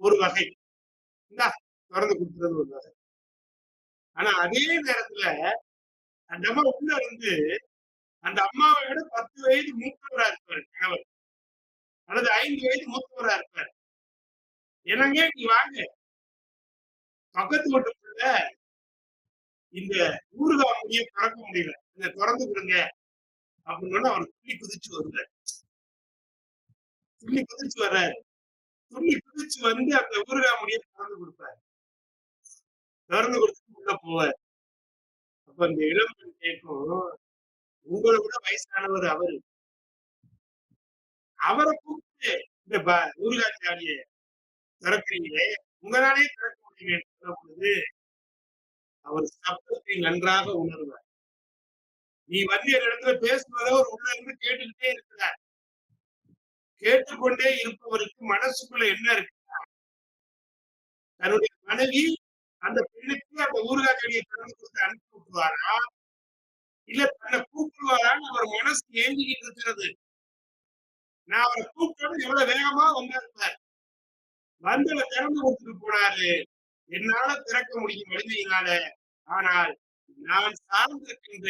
Speaker 1: ஒரு வகை. இந்தா திறந்து கொடுத்துறது ஒரு வகை. ஆனா அதே நேரத்துல அந்த அம்மா உள்ள இருந்து அந்த அம்மாவை விட 10 வயது மூத்தவரா இருப்பாரு கணவர், அல்லது 5 வயது மூத்தவரா இருப்பாரு. என்னங்க நீ வாங்க, பக்கத்து வீட்டுக்குள்ள இந்த ஊறுகாய் முடிய திறக்க முடியல, இதை திறந்து கொடுங்க அப்படின்னு அவர் துள்ளி குதிச்சு வருவார். துள்ளி குதிச்சு வர்றாரு. துள்ளி குதிச்சு வந்து அந்த ஊறுகாய் முடிய திறந்து கொடுப்பாரு. திறந்து கொடுத்துட்டு உள்ள போவார். அப்ப அந்த இளம் பெண் கேட்கும், உங்களை விட வயசானவர் அவரு. அவரை கூப்பிட்டு இந்த ஊறுகாய் சாடிய திறக்கிறீங்களே, உங்களாலேயே திறக்க முடியல சொல்ல பொழுது அவர் சப்தத்தை நன்றாக உணர்வார். நீ வந்து என் இடத்துல பேசுவதை அவர் உள்ள இருந்து கேட்டுக்கிட்டே இருக்கிறார். கேட்டுக்கொண்டே இருப்பவருக்கு மனசுக்குள்ள என்ன இருக்கு? தன்னுடைய மனைவி அந்த பெண்ணுக்கு அந்த ஊறுகாய் செடியை திறந்து கொடுத்து அனுப்பி விட்டுருவாரா, இல்ல தன்னை கூப்பிடுவாரான்னு அவர் மனசு ஏங்கிக்கிட்டு இருக்கிறது. நான் அவரை கூப்பிட்டோன்னு எவ்வளவு வேகமா வந்தாரு. வந்தவ திறந்து கொடுத்துட்டு போனாரு. என்னால திறக்க முடியும் வலிமையினால. ஆனால் நான் சார்ந்திருக்கின்ற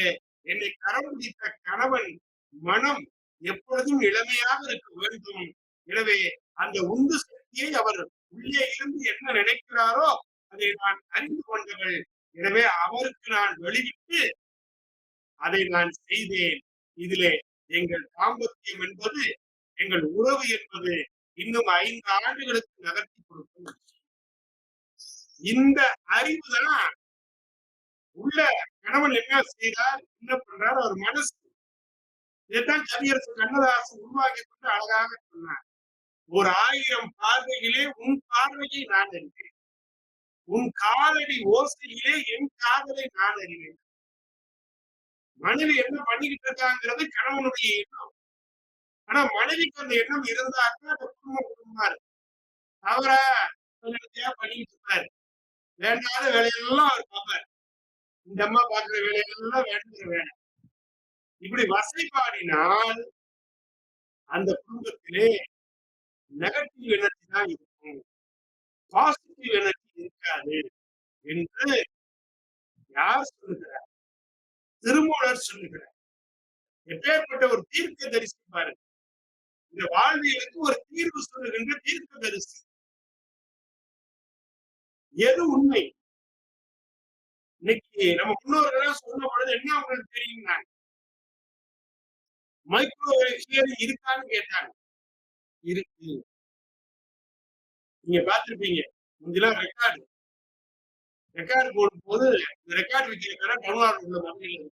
Speaker 1: என்னை கரம் பிடித்த கணவன் மனம் எப்பொழுதும் இளமையாக இருக்க வேண்டும். எனவே அந்த உந்து சக்தியை அவர் உள்ளே இருந்து என்ன நினைக்கிறாரோ அதை நான் அறிந்து கொண்டவள். எனவே அவருக்கு நான் வெளியிட்டு அதை நான் செய்தேன். இதிலே எங்கள் தாம்பத்தியம் என்பது, எங்கள் உறவு என்பது இன்னும் 5 ஆண்டுகளுக்கு நகர்த்தி கொடுக்கும். இந்த அறிவுதான் உள்ள கணவன் என்ன செய்தார், என்ன பண்றார், அவர் மனசு. இதைத்தான் கவியரசு கண்ணதாசன் உருவாக்கி கொண்டு அழகாக சொன்னார். ஒரு 1000 பார்வையிலே உன் பார்வையை நான் அறிவேன், உன் காலடி ஓசையிலே என் காதலை நான் அறிவேன். மனைவி என்ன பண்ணிக்கிட்டு இருக்காங்கிறது கணவனுடைய எண்ணம். ஆனா மனைவிக்கு அந்த எண்ணம் இருந்தாருன்னா அந்த குடும்பம் குடும்பமா இருக்கு. அவரா பண்ணிக்கிட்டு இருப்பாரு. வேண்டாத வேலையெல்லாம் அவர் பார்ப்பார். இந்த அம்மா பார்க்கிற வேலையெல்லாம் வேண்டுகிற வேலை. இப்படி வசைபாடினால் அந்த குடும்பத்திலே நெகட்டிவ் எனர்ஜி தான் இருக்கும். பாசிட்டிவ் எனர்ஜி இருக்காது என்று யார் சொல்லுகிறார்? திருமூலர் சொல்லுகிறார். எப்பேற்பட்ட ஒரு தீர்க்க தரிசி பாருங்க. இந்த வாழ்வியலுக்கு ஒரு தீர்வு சொல்லுகின்ற தீர்க்க தரிசி. எது உண்மை? இன்னைக்கு நம்ம முன்னோர்கள் சொன்ன பொழுது என்ன உங்களுக்கு தெரியும்? மைக்ரோவேவ் ஹியரிங் இருக்கான்னு கேட்டாங்க. இருக்கு. நீங்க பார்த்திருப்பீங்க. முந்திலாம் ரெக்கார்டு போடும்போது ரெக்கார்டு வைக்கிற கடை தமிழ்நாடு உள்ள மதுரையில்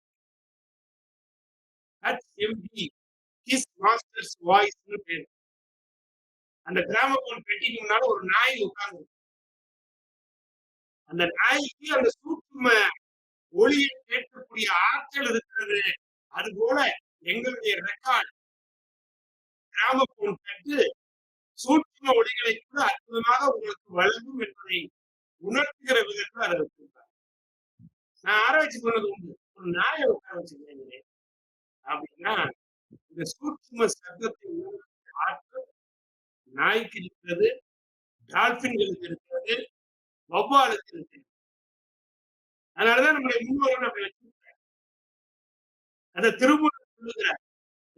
Speaker 1: HMD ஹிஸ் மாஸ்டர்ஸ் வாய்ஸ்னு பேரு. அந்த கிராமபோன் பெட்டிக்கு முன்னால ஒரு நாய் உட்கார்ந்து அந்த நாய்க்கு அந்த சூட்சும ஒளியை கேட்கக்கூடிய ஆற்றல் இருக்கிறது. அது போல எங்களுடைய ரெக்கார்ட் கிராமபோன் பெற்று சூட்சும ஒளிகளை கூட அற்புதமாக உங்களுக்கு வழங்கும் என்பதை உணர்த்துகிற விதத்தில் அதை வச்சிருக்காங்க. நான் ஆராய்ச்சி பண்ணது உண்டு. ஒரு நாயை உட்கார வச்சுக்கிறேன் அப்படின்னா இந்த சூட்சும சத்தத்தை ஆற்றல் நாய்க்கு இருக்கிறது, டால்பின்களுக்கு இருக்கிறது, வௌவாலுக்கு இருக்கிறது. அதனாலதான் நம்முடைய முன்னோர்கள் அப்படி வச்சிருக்காங்க. அந்த திருமூலர் சொல்லுகிறார்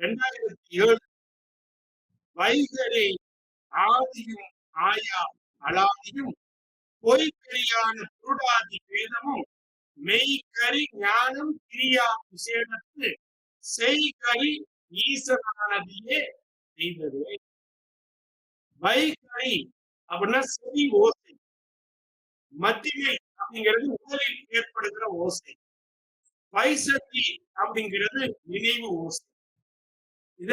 Speaker 1: 2007 வைகரை ஆதியும் ஆயா அலாதியும் பொய்கரியான புருடாதி வேதமும் மெய்கரி ஞானம் கிரியா விசேடத்து செய்கரி ஈசனானதையே செய்தது. வைகரி அப்படின்னா செவி ஓசை, மத்திமை அப்படிங்கிறது உடலில் ஏற்படுகிற ஓசை, வைசக்தி அப்படிங்கிறது நினைவு ஓசை. இத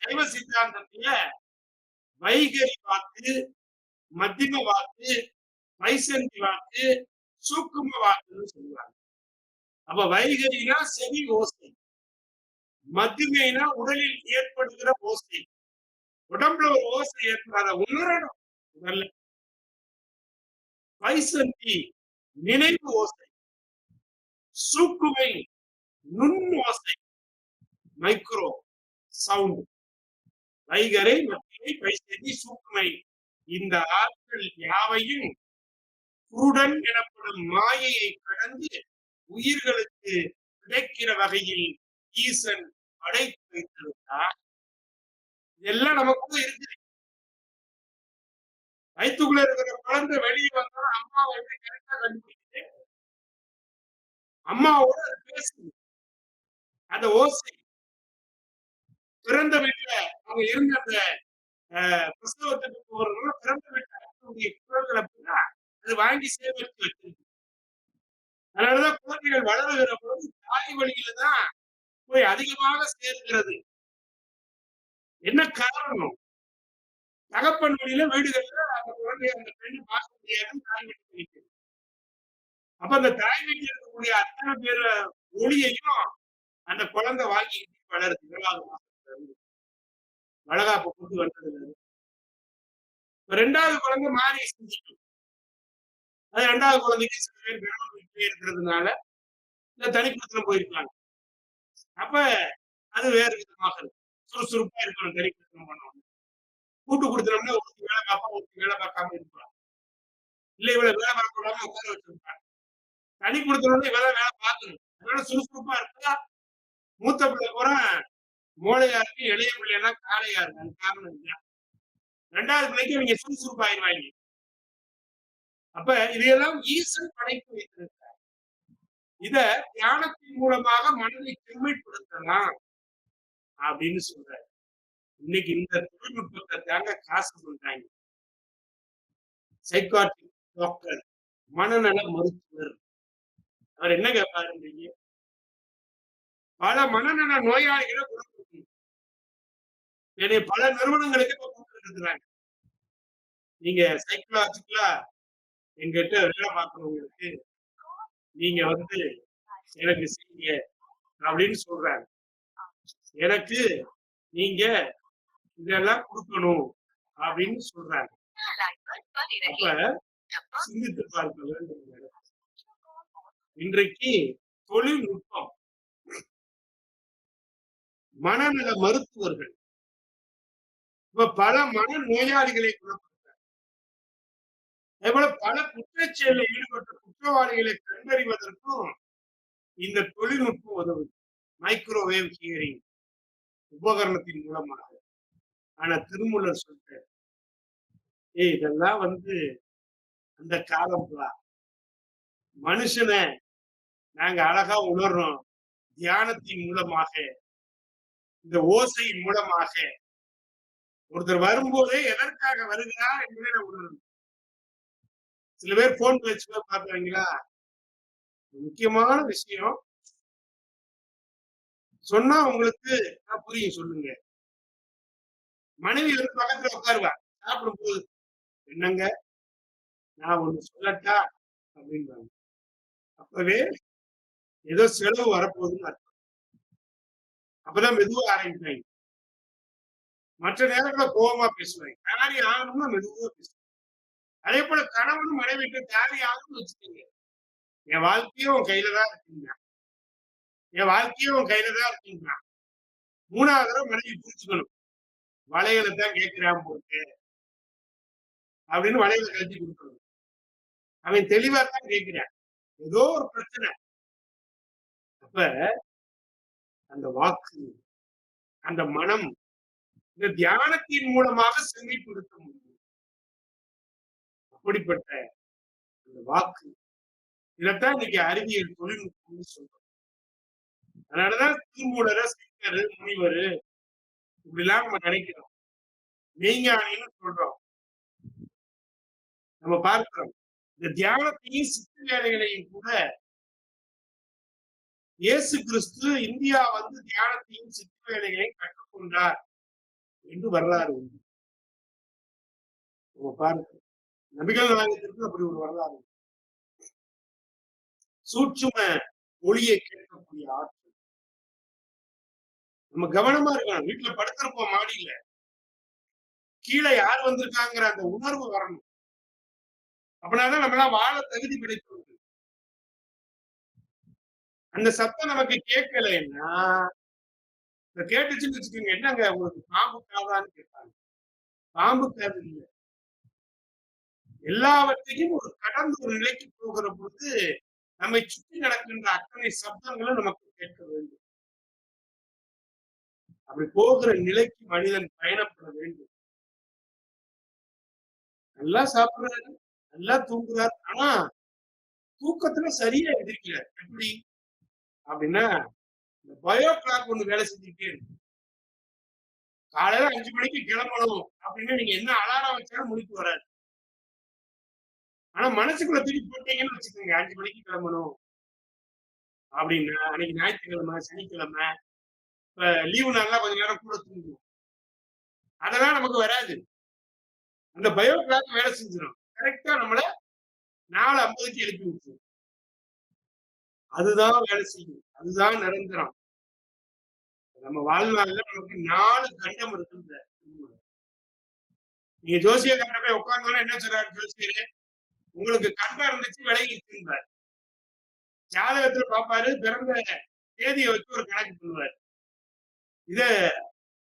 Speaker 1: சைவ சித்தாந்தத்துல வைகரி வாக்கு, மத்திம வாக்கு, வைசந்தி வாக்கு, சூக்கும வாக்குன்னு சொல்லுவாங்க. அப்ப வைகரினா செவி ஓசை, மத்திமைனா உடலில் ஏற்படுகிற ஓசை. உடம்புல ஒரு ஓசை ஏற்படாத உணரணும் உடல்ல. வைசந்தி நினைவு ஓசை, சூக்குமை நுண் ஓசை, மைக்ரோ சவுண்ட். வைகரை, மத்திமை, வைசந்தி, சூக்குமை இந்த ஆட்கள் யாவையும் குருடன் எனப்படும் மாயையை கடந்து உயிர்களுக்கு கிடைக்கிற வகையில் ஈசன் படைத்து வைத்திருந்தார். இதெல்லாம் நமக்குள்ள இருக்குது. வயிற்றுக்குள்ள இருக்கிற குழந்தை வெளியே வந்தா அம்மாவை எப்படி கரெக்டா கண்டுபிடிக்குது? அம்மாவோட பேசுது. அந்த ஓசை பிறந்த வீட்டுல அவங்க இருந்த அந்த பிரசவத்துக்கு போறவங்க பிறந்த வீட்டுடைய குரல்கள் அப்படின்னா அது வாங்கி சேமித்து வச்சிருக்கு. அதனாலதான் குழந்தைகள் வளருகிற பொழுது தாய் வழியில தான் போய் அதிகமாக சேர்க்கிறது. என்ன காரணம்? தகப்பன் வழியில வீடுகள்ல அந்த குழந்தைய அந்த பெண்ணு பார்க்க முடியாது, தாய் வீட்டுக்கு வைக்கிறது. அப்ப அந்த தாய் வீட்டில் இருக்கக்கூடிய அத்தனை பேர் ஒளியையும் அந்த குழந்தை வாங்கி வளருது. 7வது மாசத்துல இருந்து வளகாப்பு கொண்டு வந்தது. 2வது குழந்தை மாறி செஞ்சிட்டு அது 2வது குழந்தைக்கு சில பேர் கணவன் வீட்டிலே இருக்கிறதுனால இந்த தனிக்குடித்தனம் போயிருக்காங்க. அப்ப அது வேறு விதமாக இருக்கு. சுறுசுறுப்பா இருக்கணும் தனிக்குடித்தனம் பண்ணணும். கூட்டு கொடுத்தனம்னா ஒருத்தி வேலை பார்ப்பா, ஒருத்தி வேலை பார்க்காம இருக்கலாம். இல்ல இவ்வளவு வேலை பார்க்க விடாம உட்கார வச்சிருப்பாங்க. தனி கொடுத்தனம்னா இவெல்லாம் வேலை பார்க்கணும். அதனால சுறுசுறுப்பா இருக்கா. மூத்த பிள்ளை பூரா மூளையா இருக்கு, எளிய பிள்ளைனா காளையா இருக்கு. அது காரணம் இல்ல. 2வது பிள்ளைக்கு நீங்க சுறுசுறுப்பாயிருவாங்க. அப்ப இதையெல்லாம் ஈசன் படைத்து வைத்திருக்கிறார். இத தியானத்தின் மூலமாக மனதை செம்மைப்படுத்தலாம் அப்படின்னு சொல்றாரு. இன்னைக்கு இந்த தொழில்நுட்பத்தை தாங்க காசு பண்றாங்க. சைக்காட்ரிக் டாக்டர், மனநல மருத்துவர், அவர் என்ன கேட்பாருன்றீங்க? பல மனநல நோயாளிகளை குணப்படுத்தணும். என்னுடைய பல நிறுவனங்களுக்கு இப்ப கூப்பிட்டு இருக்கிறாங்க. நீங்க சைக்கலாஜிக்கலா எங்கிட்ட வேலை பார்க்கறவங்களுக்கு நீங்க எனக்கு செய்யுங்க அப்படின்னு சொல்றாங்க. எனக்கு நீங்க இதெல்லாம் கொடுக்கணும் அப்படின்னு சொல்றாங்க. அப்ப சிந்தித்து பார்க்க வேண்டும். இன்றைக்கு தொழில்நுட்பம், மனநல மருத்துவர்கள் இப்ப பல மன நோயாளிகளை குணப்படுத்த, அதேபோல பல குற்றச்செயலில் ஈடுபட்ட குற்றவாளிகளை கண்டறிவதற்கும் இந்த தொழில்நுட்பம் உதவுது. மைக்ரோவேவ் ஹியரிங் உபகரணத்தின் மூலமாக. ஆனா திருமூலர் சொல்றார், இதெல்லாம் அந்த காலம் மனுஷனை நாங்க அழகா உணர்றோம். தியானத்தின் மூலமாக, இந்த ஓசையின் மூலமாக ஒருத்தர் வரும்போதே எதற்காக வருகிறார் என்பதை உணரணும். சில பேர் போன் பேச்சு பாக்குறீங்களா, முக்கியமான விஷயம் சொன்னா உங்களுக்கு புரியும், சொல்லுங்க. மனைவி பக்கத்துல உட்காருவா சாப்பிடும் போது, என்னங்க நான் ஒண்ணு சொல்லட்டா அப்படின்றாங்க. அப்பவே ஏதோ செலவு வரப்போகுதுன்னு அர்த்தம். அப்பதான் மெதுவா ஆரம்பிப்பாங்க. மற்ற நேரங்கள கோபமா பேசுவாங்க. தாரி ஆகணும்னா மெதுவா பேசுவாங்க. அதே போல கணவனும் மனைவிக்கு தாரி ஆகணும்னு வச்சுக்கோங்க. என் வாழ்க்கையும் உன் கையில தான் இருக்குங்க, என் வாழ்க்கையும் உன் கையில தான் இருக்குங்க. 3வது தடவை மனைவி புரிச்சுக்கணும். வளையல தான் கேட்கிறான் போட்டு அப்படின்னு வளையல கழட்டி கொடுக்கணும். அவன் தெளிவா தான் கேட்கிறான், ஏதோ ஒரு பிரச்சனை. அப்ப அந்த வாக்கு, அந்த மனம், இந்த தியானத்தின் மூலமாக செம்மைப்படுத்த முடியும். அப்படிப்பட்ட அந்த வாக்கு, இதைத்தான் இன்னைக்கு அறிவியல் தொழில்நுட்பம்னு சொல்றோம். அதனாலதான் திருமூலர, சித்தரு, முனிவரு இப்படிலாம் நம்ம நினைக்கிறோம். மெய்ஞானின்னு சொல்றோம். நம்ம பார்க்கிறோம். இந்த தியானத்தையும் சித்து வேலைகளையும் கூட இயேசு கிறிஸ்து இந்தியா தியானத்தையும் சித்து வேலைகளையும் கற்றுக்கொண்டார் என்று வரலாறு உண்டு. நம்ம பார்க்கிறோம். நபிகள் நாயகத்திற்கு அப்படி ஒரு வரலாறு. சூட்சும ஒளியை கேட்கக்கூடிய ஆற்றல். நம்ம கவனமா இருக்கணும். வீட்டுல படுத்திருப்போம் மாடியில, கீழே யார் வந்திருக்காங்கிற அந்த உணர்வு வரணும். அப்படின்னாதான் நம்மளாம் வாழ தகுதி கிடைத்தது. அந்த சத்தம் நமக்கு கேட்கலைன்னா, கேட்டுச்சுன்னு வச்சுக்கோங்க, என்னங்க உங்களுக்கு பாம்பு காதான்னு கேட்பாங்க. பாம்பு காது இல்லை. எல்லாவற்றையும் ஒரு கடந்த ஒரு நிலைக்கு போகிற பொழுது நம்மை சுற்றி நடக்கின்ற அத்தனை சப்தங்களும் நமக்கு கேட்க வேண்டும். அப்படி போகிற நிலைக்கு மனிதன் பயணப்பட வேண்டும். நல்லா சாப்பிடுறாரு, நல்லா தூங்குறாரு, ஆனா தூக்கத்துல சரியா எதிர்க்கிறார். எப்படி அப்படின்னா, இந்த பயோ கிளாக் ஒண்ணு வேலை செஞ்சுக்கிட்டே இருக்கு. காலையில 5 மணிக்கு கிளம்பணும் அப்படின்னு நீங்க என்ன அலாரம் வச்சாலும் முடிக்கு வராது. ஆனா மனசுக்குள்ள திருப்பி போட்டீங்கன்னு வச்சுக்கோங்க, 5 மணிக்கு கிளம்பணும் அப்படின்னா, அன்னைக்கு ஞாயிற்றுக்கிழமை, சனிக்கிழமை, இப்ப லீவு நாள்லாம் கொஞ்ச நேரம் கூட தூங்குவோம். அதெல்லாம் நமக்கு வராது. அந்த பயோ கிளாக் வேலை செஞ்சிடும். கரெக்டா நம்மள 4:50க்கு எழுப்பி விட்டுரும். அதுதான் வேலை செய்யும். அதுதான் நிரந்தரம். நம்ம வாழ்நாள்ல நமக்கு 4 கண்டம் இருக்குது. நீங்க ஜோசியக்காரரை போய் உட்கார்ந்தோன்னா என்ன சொல்றாரு ஜோசியரே, உங்களுக்கு கண்டம் இருந்துச்சு விலகிச்சுன்றார். ஜாதகத்துல பாப்பாரு, பிறந்த தேதியை வச்சு ஒரு கணக்கு பண்ணுவார். இத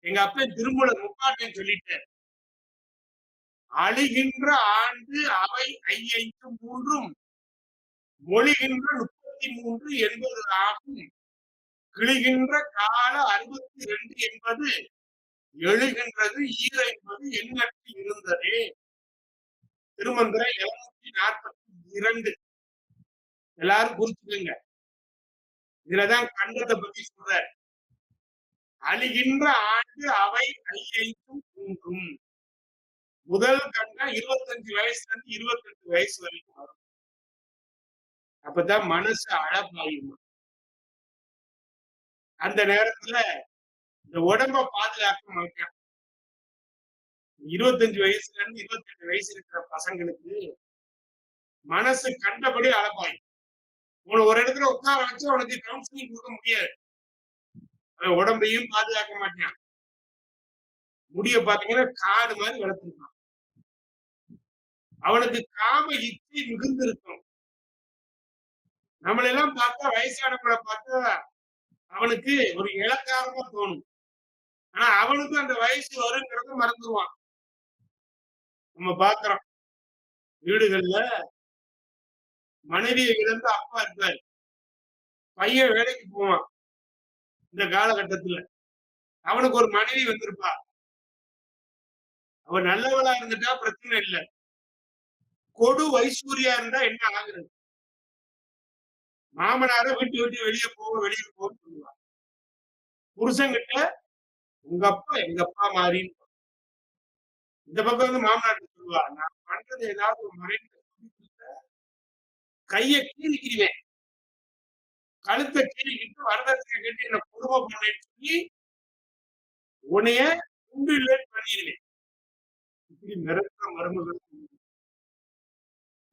Speaker 1: எங்க அப்பன் திருமூலர் முப்பாட்டன் சொல்லிட்டார். அழிகின்ற ஆண்டு அவை 5 மொழிகின்ற 33 என்பது ஆகும். கிழிகின்ற கால 62 என்பது எழுகின்றது ஈர என்பது எண்ணற்று இருந்ததே. திருமந்திரம் 742. எல்லாரும் குறிச்சுக்கோங்க. இதுலதான் கண்டத்தை பத்தி சொல்ற. அழிகின்ற ஆண்டு அவை 5 முதல் கண்டம் 25 வயசுல இருந்து 28 வயசு வரைக்கும் வரும். அப்பதான் மனசு அழப்பாயுமா. அந்த நேரத்துல இந்த உடம்ப பாதுகாக்க மாட்டேன். 25 வயசுல இருந்து 28 வயசு இருக்கிற பசங்களுக்கு மனசு கண்டபடி அழப்பாயும். உன ஒரு இடத்துல உட்கார வச்சு உனக்கு கவுன்சிலிங் கொடுக்க முடியாது. உடம்பையும் பாதுகாக்க மாட்டான். முடிய பாத்தீங்கன்னா காடு மாதிரி வளர்த்துருக்கான். அவனுக்கு காம இச்சை மிகுந்திருக்கும். நம்மள எல்லாம் பார்த்தா வயசானவங்கள பார்த்தா அவனுக்கு ஒரு இளக்காரமா தோணும். ஆனா அவனுக்கும் அந்த வயசு வருங்கிறத மறந்துருவான். நம்ம பார்க்கிறோம். வீடுகள்ல மனைவியை இழந்த அப்பா இருப்பாரு. பையன் வேலைக்கு போவான். இந்த காலகட்டத்துல. அவனுக்கு ஒரு மனைவி வந்திருப்பா. அவ நல்லவளா இருந்துட்டா பிரச்சனை இல்ல. கொடு வைசூரியா இருந்தா என்ன ஆகுறது? மாமனார வீட்டு விட்டு வெளிய வெளிய போன்னு சொல்லுவா. புருஷன்கிட்ட உங்க அப்பா எங்க அப்பா மாரின்னு. இந்த பக்கம் வந்து மாமனார்ட்ட சொல்லுவா. நான் பண்றது ஏதாவது ஒரு மனைவி கைய கீறிக்கிருவேன். கழுத்த கீறிக்கிட்டு வரதட்சணை கேட்டு என்ன கொடுமை பண்ணேன்னு சொல்லி உன்னைய உண்டு இல்லைன்னு பண்ணிருவேன். இப்படி மிரட்டுற மருமகள்.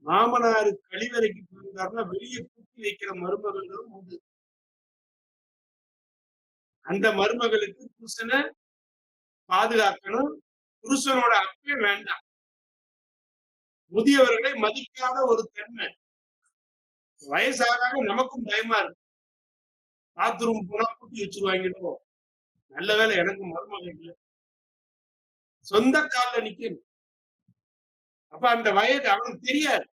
Speaker 1: மாமனாரு கழிவறைக்கு போயிருந்தாருன்னா வெளியே கூட்டி வைக்கிற மருமகளும் உண்டு. அந்த மருமகளுக்கு புருஷனை பாதுகாக்கணும். புருஷனோட அன்பே வேண்டாம். முதியவர்களை மதிக்காத ஒரு தன்மை. வயசாக நமக்கும் பயமா இருக்கு. பாத்ரூம் போனா கூட்டி வச்சிருவாங்களோ. நல்ல வேலை எனக்கு மருமகள் இல்லை. சொந்த கால்ல நிக்கணும். அப்ப அந்த வயது அவனுக்கு தெரியாது.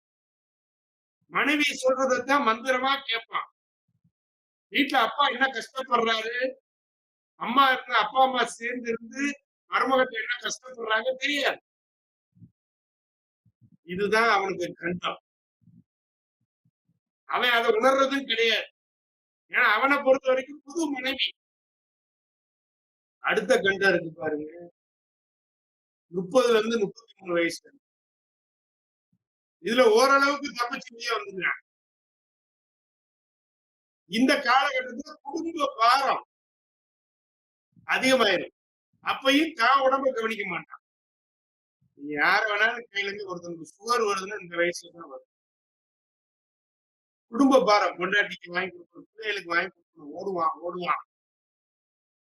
Speaker 1: மனைவி சொல்றதைத்தான் மந்திரமா கேட்பான். வீட்டுல அப்பா என்ன கஷ்டப்படுறாரு, அம்மா இருந்து அப்பா அம்மா சேர்ந்து இருந்து மருமகத்தை என்ன கஷ்டப்படுறாங்க தெரியாது. இதுதான் அவனுக்கு கண்டம். அவன் அதை உணர்றதும் கிடையாது. ஏன்னா அவனை பொறுத்த வரைக்கும் புது மனைவி. அடுத்த கண்டம் இருக்கு பாருங்க. 30ல இருந்து 33 வயசு. இதுல ஓரளவுக்கு தப்பிச்சு வெளியே வந்துருக்கான். இந்த காலகட்டத்துல குடும்ப பாரம் அதிகமாயிரும். அப்பயும் தான் உடம்ப கவனிக்க மாட்டான். யார வேணாலும் கையில இருந்து ஒருத்தனுக்கு சுகர் வருதுன்னா இந்த வயசுல தான் வரும். குடும்ப பாரம் பொண்டாட்டிக்கு வாங்கி கொடுக்கணும், பிள்ளைகளுக்கு வாங்கி கொடுக்கணும், ஓடுவான்.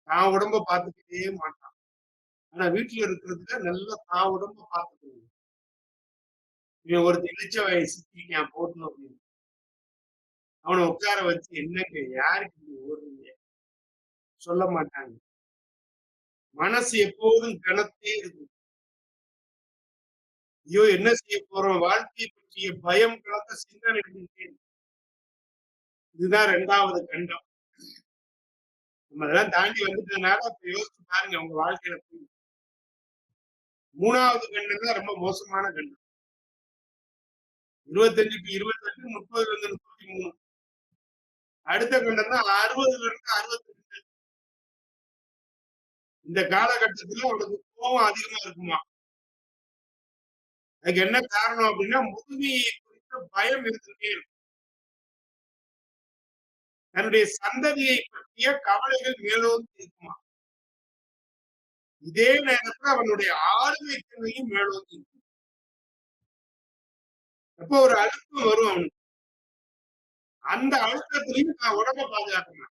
Speaker 1: தான் உடம்ப பார்த்துக்கிட்டே மாட்டான். ஆனா வீட்டுல இருக்கிறதுல நல்லா தான் உடம்ப பார்த்துக்கணும். இவன் ஒருத்தர் இளிச்ச வயசு சித்திக்கான் போட்டணும் அப்படின்னு. அவனை உட்கார வச்சு என்னங்க யாருக்கு நீங்க ஓடுறீங்க? சொல்ல மாட்டாங்க. மனசு எப்போதும் கனத்தே இருக்கும். ஐயோ என்ன செய்ய போறோம்? வாழ்க்கையை பற்றிய பயம் கலந்த சிந்தனை இருந்துட்டே இருக்கு. இதுதான் 2வது கண்டம். நம்ம அதெல்லாம் தாண்டி வந்துட்டதுனால அப்ப யோசிச்சு பாருங்க உங்க வாழ்க்கையில போய். 3வது கண்டம் தான் ரொம்ப மோசமான கண்டம். 25க்கு 28, 30ல இருந்து 33. அடுத்த கண்டம் தான் 60ல இருந்து 62. இந்த காலகட்டத்துல அவனுக்கு கோபம் அதிகமா இருக்குமா? அதுக்கு என்ன காரணம் அப்படின்னா முதுமையை குறித்த பயம் இருந்துட்டே இருக்கும். தன்னுடைய சந்ததியை பற்றிய கவலைகள் மேலோங்கி இருக்குமா? இதே நேரத்துல அவனுடைய ஆளுமை தன்மையும் மேலோங்கி இருக்கும். அப்போ ஒரு அழுத்தம் வரும் அவனுக்கு. அந்த அழுத்தத்திலையும் நான் உடம்ப பாதுகாக்கணும்.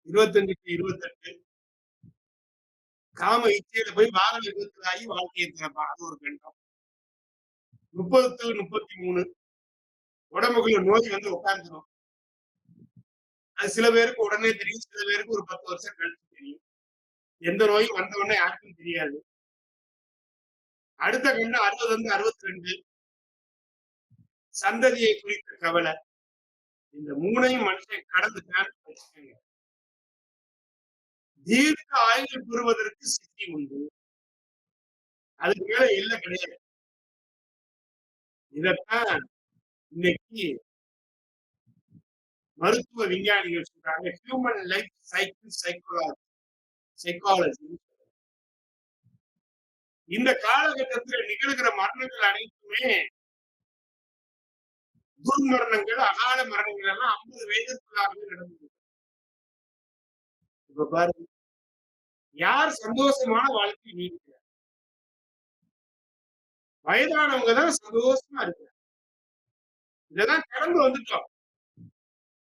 Speaker 1: 25க்கு 28 காம இச்சையில போய் வாகன விபத்துலாகி வாழ்க்கையை திறப்பான். அது ஒரு கண்டம். 30க்கு 33 உடம்புக்குள்ள நோய் வந்து உட்கார்ந்துரும். அது சில பேருக்கு உடனே தெரியும். சில பேருக்கு ஒரு 10 வருஷம் கழிச்சு தெரியும். எந்த நோயும் வந்த உடனே யாருக்கும் தெரியாது. அடுத்த கண்டம் 60ல இருந்து 62 சந்ததியை குறித்த கவலை. இந்த 3ஐயும் மனுஷன் கடந்துட்டான்னு வச்சுக்கோங்க. தீர்க்க ஆயுள் பெறுவதற்கு சித்தி உண்டு. அதுக்கு மேல எல்லை கிடையாது. இதத்தான் இன்னைக்கு மருத்துவ விஞ்ஞானிகள் சொல்றாங்க. Human life cycle psychology. இந்த காலகட்டத்துல நிகழ்கிற மரணங்கள் அனைத்துமே துர்மரணங்கள், அகால மரணங்கள் எல்லாம் 50 வயதுக்குள்ளாகவே நடந்தது. இப்ப பாருங்க. யார் சந்தோஷமான வாழ்க்கை நீடிக்கிறார்? வயதானவங்க தான் சந்தோஷமா இருக்கிறாங்க. இதெல்லாம் கடந்து வந்துட்டோம்.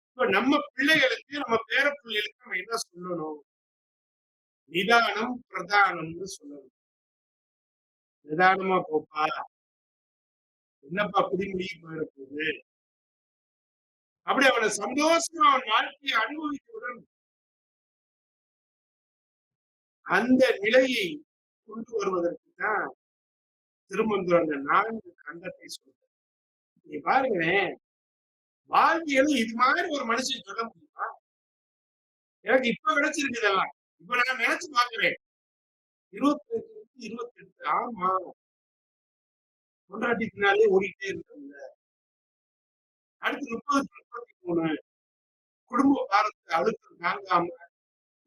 Speaker 1: இப்ப நம்ம பிள்ளைகளுக்கு, நம்ம பேர பிள்ளைகளுக்கு நம்ம என்ன சொல்லணும்? நிதானம் பிரதானம்னு சொல்லணும். நிதானமா போப்பா, என்னப்பா குடிமுடிக்கு போயிட போகுது. அப்படி அவனை சந்தோஷமா அவன் வாழ்க்கையை அனுபவித்தவுடன் அந்த நிலையை கொண்டு வருவதற்கு தான் திருமந்திரம் அந்த 4 கண்டத்தை சொல்றார். நீ பாருங்களேன், வாழ்வியலும் இது மாதிரி ஒரு மனுஷன் சொல்ல முடியுமா? எனக்கு இப்ப கிடைச்சிருக்கு இதெல்லாம். இப்ப நான் நினைச்சு பார்க்கிறேன். 28 28 ஆமா. பொண்டாட்டி பின்னாலே ஓடிட்டே இருக்கோம்ல. அடுத்து 30 33 குடும்ப பாரத்தை அழுத்தம் தாங்காம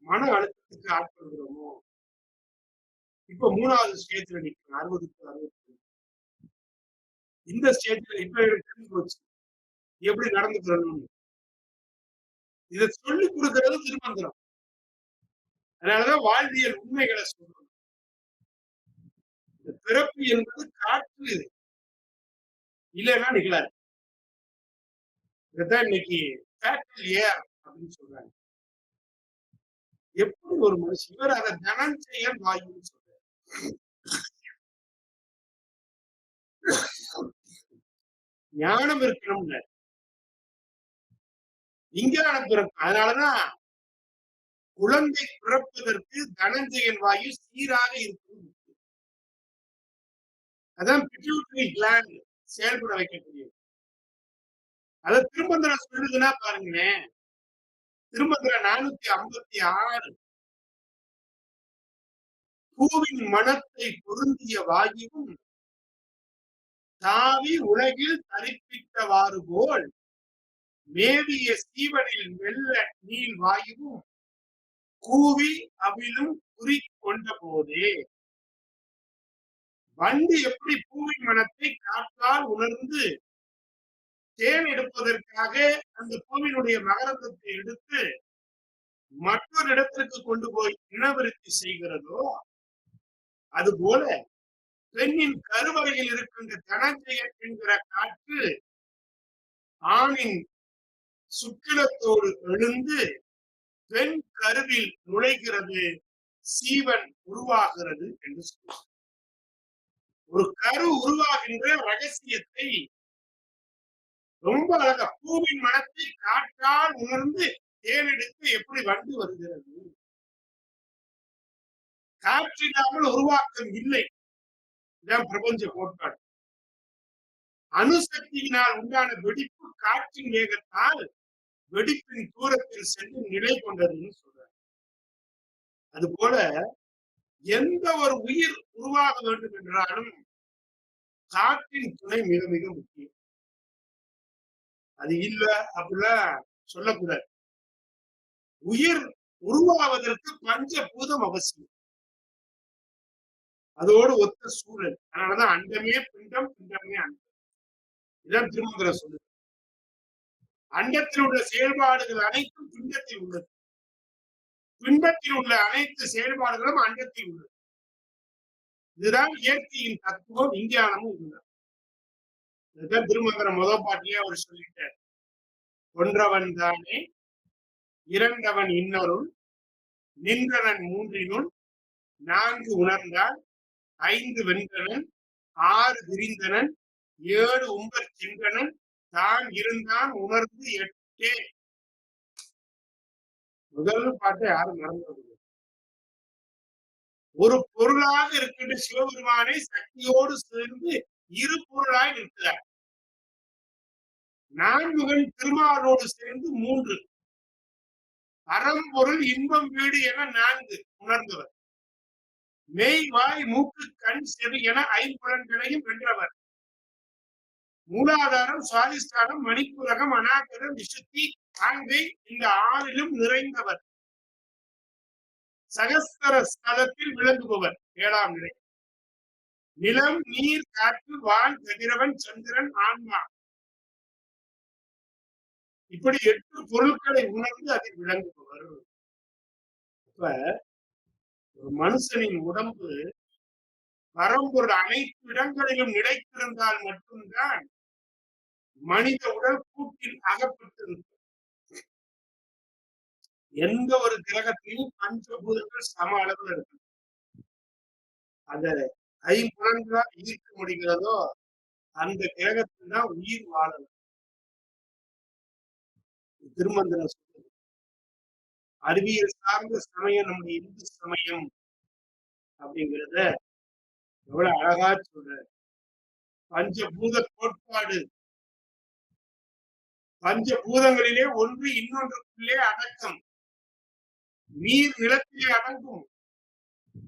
Speaker 1: மன அழுத்தத்துக்கு ஆட்படுகிறோமோ? இப்ப 3வது ஸ்டேஜ்ல நிக்கிறேன். 60க்கு 60. இந்த ஸ்டேஜ்ல இப்ப எனக்கு தெரிஞ்சு போச்சு. எப்படி நடந்துக்கிறணும்னு. இத சொல்லிக் குடுக்கிறது திருமந்திரம். அதனாலதான் வாழ்வியல் உண்மைகளை சொல்றோம். இந்த பிறப்பு என்பது காற்று இல்லைன்னா நிகழாது. இதான் இன்னைக்கு ஃபேக்டல் ஏர் அப்படின்னு சொல்றாங்க. எப்படி ஒரு மனுஷன் இவர் அதை தனஞ்செயல் வாயுன்னு சொல்றாரு. ஞானம் இருக்கணும்ல. விஞ்ஞானம் பிறக்கும். அதனாலதான் குழந்தை பிறப்பதற்கு தனஞ்செயல் வாயு சீராக இருக்கும். அதான் பிட்யூட்டரி கிளாண்ட் செயல்பட வைக்கக்கூடியது. அதை திருமந்திரம் சொல்லுதுன்னா பாருங்களேன். திருமந்திரம் 456 பூவின் மனத்தை பொருந்திய வாயுவும் தாவி உலகில் தரிப்பித்தவாறு போல் மேவிய சீவனில் வெள்ள நீள் வாயுவும் கூவி அவிழும் குறி கொண்ட போதே வண்டு எப்படி பூவின் மனத்தை காற்றால் உணர்ந்து தேன் எடுப்பதற்காக அந்த பூவினுடைய மகரந்தத்தை எடுத்து மற்றொரு இடத்திற்கு கொண்டு போய் இனவிருத்தி செய்கிறதோ அதுபோல பெண்ணின் கருவறையில் இருக்கின்ற தனஞ்செயல் என்கிற காற்று ஆணின் சுக்கிலத்தோடு எழுந்து பெண் கருவில் நுழைகிறது, சீவன் உருவாகிறது என்று சொல்றார். ஒரு கரு உருவாகின்ற ரகசியத்தை ரொம்ப அழகா பூவின் மனத்தை காற்றால் உணர்ந்து தேனெடுத்து எப்படி வண்டு வருகிறது. காற்றில்லாமல் உருவாக்கம் இல்லை. இதான் பிரபஞ்ச கோட்பாடு. அணுசக்தியினால் உண்டான வெடிப்பு காற்றின் வேகத்தால் வெடிப்பின் தூரத்தில் சென்று நிலை கொண்டதுன்னு சொல்றாரு. அது போல எந்த ஒரு உயிர் உருவாக வேண்டும் என்றாலும் காற்றின் துணை மிக மிக முக்கியம். அது இல்ல அப்படிலாம் சொல்லக்கூடாது. உயிர் உருவாவதற்கு பஞ்சபூதம் அவசியம். அதோடு ஒத்த சூழல். அதனாலதான் அண்டமே பிண்டம், பிண்டமே அண்டம். இதான் திருமந்திரம் சொல்லுது. அண்டத்தில் உள்ள செயல்பாடுகள் அனைத்தும் பிண்டத்தில் உள்ளது. பிண்டத்தில் உள்ள அனைத்து செயல்பாடுகளும் அண்டத்தில் உள்ளது. இதுதான் இயற்கையின் தத்துவம், விஞ்ஞானமும் இதுதான். இதுதான் திருமந்திரம் முதல் பாட்டிலே அவர் சொல்லிட்டார். ஒன்றவன் தானே, இரண்டவன் இன்னொருள், நின்றவன் மூன்றினுள், 4 உணர்ந்தான், 5 வென்றனன், 6 விரிந்தனன், 7 உம்பர் சென்றனன், தான் இருந்தான் உணர்ந்து 8. முதல் பாட்டை யாரும் மறந்து ஒரு பொருளாக இருக்கின்ற சிவபெருமானை சக்தியோடு சேர்ந்து இரு பொருளாய் நிற்கிறார். நான்முகன் திருமாலோடு சேர்ந்து 3. அறம்பொருள் இன்பம் வீடு என 4 உணர்ந்தவர். மெய் வாய் மூக்கு கண் செவி என 5 புலன்களையும் வென்றவர். மூலாதாரம் சுவாதிஷ்டானம் மணிப்புரகம் அநாகரம் விசுத்தி ஆண்கை இந்த 6லும் நிறைந்தவர். சகஸ்தர ஸ்தலத்தில் விளங்குபவர் 7ஆம் நிலை. நிலம் நீர் காற்று வான் கதிரவன் சந்திரன் ஆன்மா இப்படி 8 பொருட்களை உணர்ந்து அதில் விளங்குபவர். இப்ப ஒரு மனுஷனின் உடம்பு பரம்பொருள் அனைத்து இடங்களிலும் நிலைத்திருந்தால் மட்டும்தான் மனித உடல் கூட்டில் அகப்பட்டிருக்கும். எந்த ஒரு கிரகத்திலும் பஞ்சபூதங்கள் சம அளவில் இருக்கு. அத ஐம்புலன்களால் ஈர்க்க முடிகிறதோ அந்த கிரகத்தில் தான் உயிர் வாழலாம். திருமந்திரம் சொல்லுது. அறிவியல் சார்ந்த சமயம் நம்முடைய இந்து சமயம் அப்படிங்கிறத எவ்வளவு அழகா சொல்ற. பஞ்சபூத கோட்பாடு, பஞ்சபூதங்களிலே ஒன்று இன்னொன்றுக்குள்ளே அடக்கம். நீர் நிலத்திலே அடங்கும்,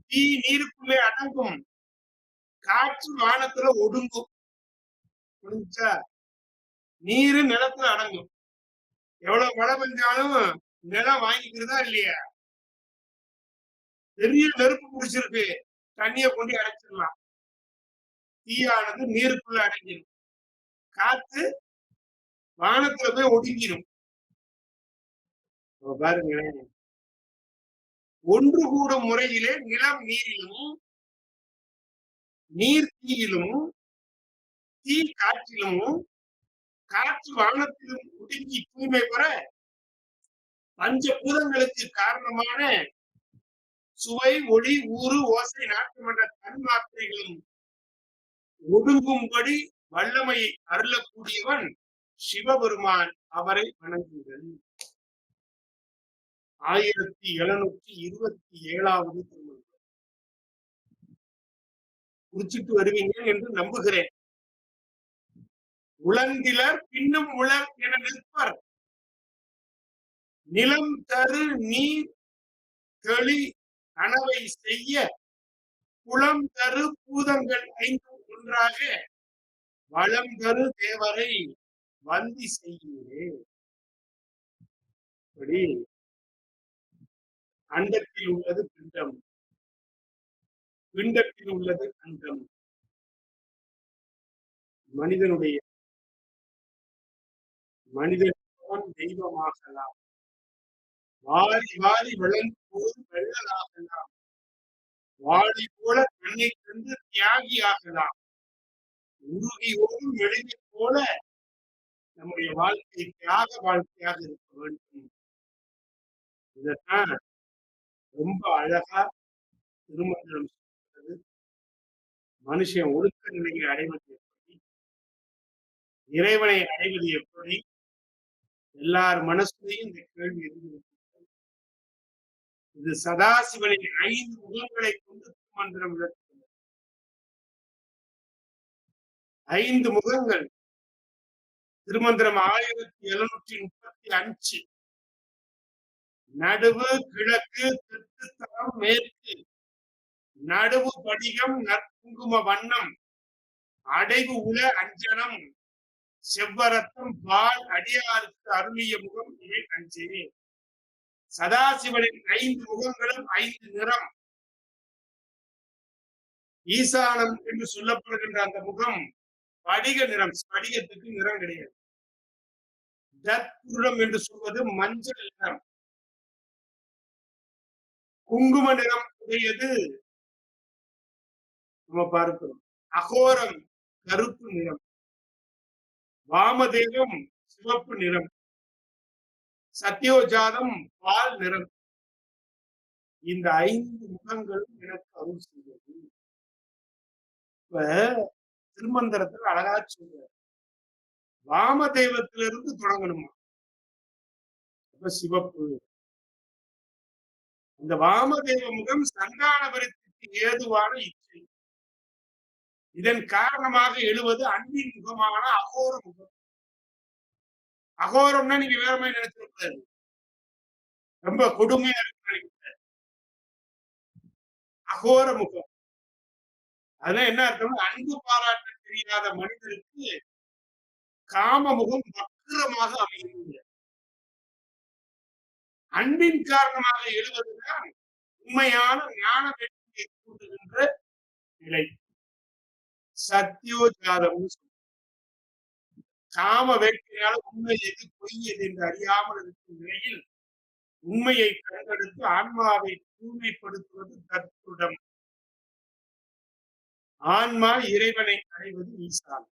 Speaker 1: தீ நீருக்குள்ளே அடங்கும், காற்று வானத்துல ஒடுங்கும். புரிஞ்சா? நீரு நிலத்துல அடங்கும். எவ்வளவு மழை பெஞ்சாலும் நிலம் வாங்கிக்கிறதா இல்லையா? பெரிய நெருப்பு பிடிச்சிருக்கு, தண்ணிய கொண்டு அடைச்சிடலாம். தீயானது நீருக்குள்ள அடங்கிடும், காத்து வானத்துல போய் ஒடுங்கிடும். பாருங்களேன், ஒன்று கூடும் முறையிலே நிலம் நீரிலும், நீர் தீயிலும், தீ காற்றிலும், காற்று வானத்திலும் ஒடுங்கி தூய்மை பெற பஞ்சபூதங்களுக்கு காரணமான சுவை, ஒளி, ஊறு, ஓசை, நாட்டம் என்ற தன்மாத்திரைகளும் ஒடுங்கும்படி வல்லமையை அருளக்கூடியவன் சிவபெருமான். அவரை வணங்குங்கள். 1727வது திருமந்திரம். குறிச்சிட்டு வருவீங்க என்று நம்புகிறேன். உளந்திலர் பின்னும் உளர் என நிற்பர், நிலம் தரு நீர் தெளி கனவை செய்ய குளம் தரு பூதங்கள் 5 ஒன்றாக வளம் தரு தேவரை வந்தி செய்கிறே. அண்டத்தில் உள்ளது பிண்டம், பிண்டத்தில் உள்ளது அண்டம். மனிதன் தெய்வமாகலாம், வாரி வாரி விளங்கு போது வெள்ளலாகலாம், வாழி போல தன்னை தந்து தியாகி ஆகலாம், உருகி ஓடும் எளிமை போல நம்முடைய வாழ்க்கை தியாக வாழ்க்கையாக இருக்க வேண்டும். இதத்தான் ரொம்ப அழகா திருமந்திரம் சொல்றது. மனுஷன் ஒழுக்க நிலையை அடைவது எப்படி, இறைவனை அடைவது எப்படி, எல்லார் மனசுலையும் இந்த கேள்வி இருந்திருக்கிறது. இது சதாசிவனின் 5 முகங்களை கொண்டு திருமந்திரம் விளக்குகிறது. 5 முகங்கள். திருமந்திரம் 1735. நடுவு கிழக்கு, தெற்கு தரம் மேற்கு, நடுவு படிகம் நற்குங்கும வண்ணம், அடைவு உல அஞ்சனம், செவ்வரத்தம் பால் அடியாருக்கு அருளிய முகம் இவை அஞ்சே. சதாசிவனின் 5 முகங்களும் 5 நிறம். ஈசானம் என்று சொல்லப்படுகின்ற அந்த முகம் படிக நிறம், ஸ்படிகத்துக்கு நிறம் கிடையாது. தத்புருடம் என்று சொல்வது மஞ்சள் நிறம். குங்கும நிறம் உடையது நம்ம பார்க்கிறோம். அகோரம் கருப்பு நிறம், வாமதேவம் சிவப்பு நிறம், சத்யோஜாதம் பால் நிறம். இந்த 5 முகங்களும் எனக்கு அருள் செய்வது. இப்ப திருமந்திரத்தில் அழகா சொல்ற, வாமதேவத்திலிருந்து தொடங்கணுமா? அப்ப சிவப்பு. இந்த வாமதேவ முகம் சந்தான விருத்திக்கு ஏதுவான இச்சை. இதன் காரணமாக எழுவது அன்பின் முகமான அகோர முகம். அகோரம்னா நீங்க வேற மாதிரி நினைச்சிருக்காது, ரொம்ப கொடுமையா இருக்கு நினைக்கிறார். அகோர முகம் அதெல்லாம் என்ன அர்த்தம்? அன்பு பாராட்ட தெரியாத மனிதருக்கு காம முகம் வக்கிரமாக அமைகிறது. அன்பின் காரணமாக எழுவதுதான் உண்மையான ஞான வெற்றியை கூட்டுகின்ற நிலை. சத்தியோஜாதம். காம வேட்கையால் உண்மை எது பொய் எது என்று அறியாமல் இருக்கும் நிலையில் உண்மையை கண்டெடுத்து ஆன்மாவை தூய்மைப்படுத்துவது தத்துடம். ஆன்மா இறைவனை அடைவது ஈசானம்.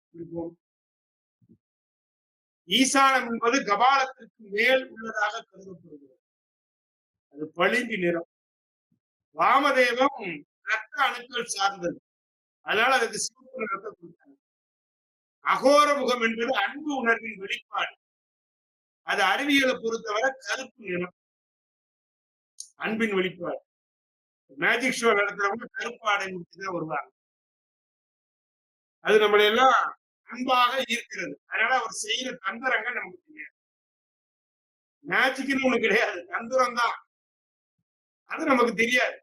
Speaker 1: ஈசானம் என்பது கபாலத்திற்கு மேல் உள்ளதாக கருதப்படுகிறது. அது பளிங்கு நிறம். வாமதேவம் இரத்த அணுக்கள் சார்ந்தது. அதனால அதுக்கு சிவப்பு நிறத்தை கொடுத்தாங்க. அகோர முகம் என்பது அன்பு உணர்வின் வெளிப்பாடு. அது அறிவியலை பொறுத்தவரை கருப்பு நிறம் அன்பின் வெளிப்பாடு. மேஜிக் ஷோ நடத்துறவங்க கருப்பு ஆடை முடிச்சுதான் வருவாங்க. அது நம்மளை எல்லாம் அன்பாக ஈர்க்கிறது. அதனால அவர் செய்யற தந்திரங்கள் நமக்கு தெரியாது. மேஜிக்னு ஒண்ணு கிடையாது, தந்திரம் தான். அது நமக்கு தெரியாது.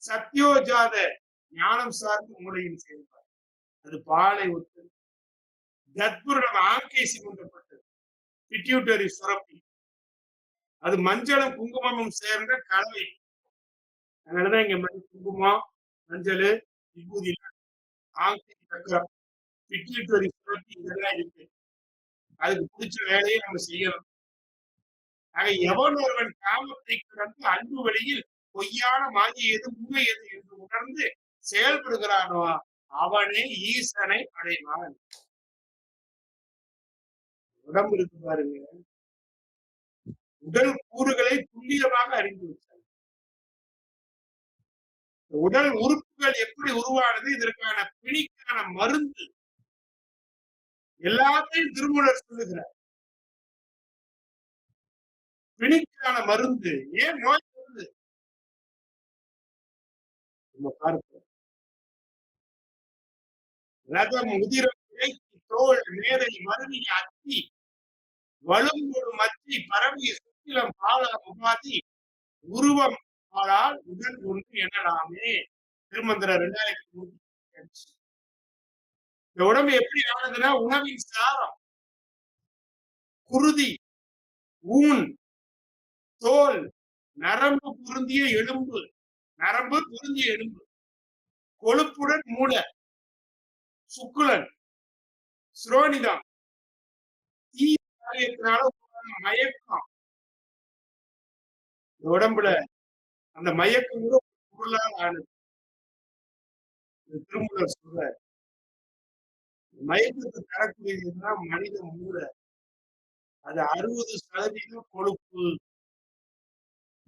Speaker 1: சத்யோஜாத ஞானம் சார்ந்த மூளையின் செயல்பாடு. அது பாலை ஒத்து தத்புரம் ஆர்கேசி கொண்டப்பட்டது. பிட்யூட்டரி சுரப்பி. அது மஞ்சளும் குங்குமமும் சேர்ந்த கலவை. அதனாலதான் இங்க குங்குமம், மஞ்சள், விபூதி, சக்கரம், பிட்யூட்டரி சுரப்பி இதெல்லாம் இருக்கு. அதுக்கு பிடிச்ச வேலையை நம்ம செய்யணும். ஆக எவன் ஒருவன் காமத்தை கடந்து அன்பு வழியில் பொய்யான மாயை எது உண்மை எது என்று உணர்ந்து செயல்படுகிறானோ அவனே ஈசனை அடைவான். உடம்பு இருக்கு பாருங்க, உடல் கூறுகளை துல்லியமாக அறிந்து விட்டார். உடல் உறுப்புகள் எப்படி உருவானது, இதற்கான பிணிக்கான மருந்து எல்லாத்தையும் திருமூலர் சொல்லுகிறார். பிணிக்கான மருந்து ஏன் நோய் வருது நம்ம பார்ப்போம். ரதம் உதிரம் இறைச்சி தோல் மேதை மருவி அத்தி வலும்பொடு மத்தி பரவி சுத்திலம் பால உபாதி உருவம் ஆளால் உடல் ஒன்று எனலாமே. திருமந்திரம் 2003. இந்த உடம்பு எப்படி ஆனதுன்னா உணவின் சாரம், குருதி, ஊன், தோல், நரம்பு பொருந்திய எலும்பு, நரம்பு பொருந்திய எலும்பு, கொழுப்புடன் மூல, சுக்குலன், சுரோனிதம், தீ காரியத்தினால மயக்கம். இந்த உடம்புல அந்த மயக்கம் கூட பொருளால் ஆனது. திருமூலர் சொல்ற மயக்கத்தை தரக்கூடியதுதான் மனித மூளை. அது 60% கொழுப்பு,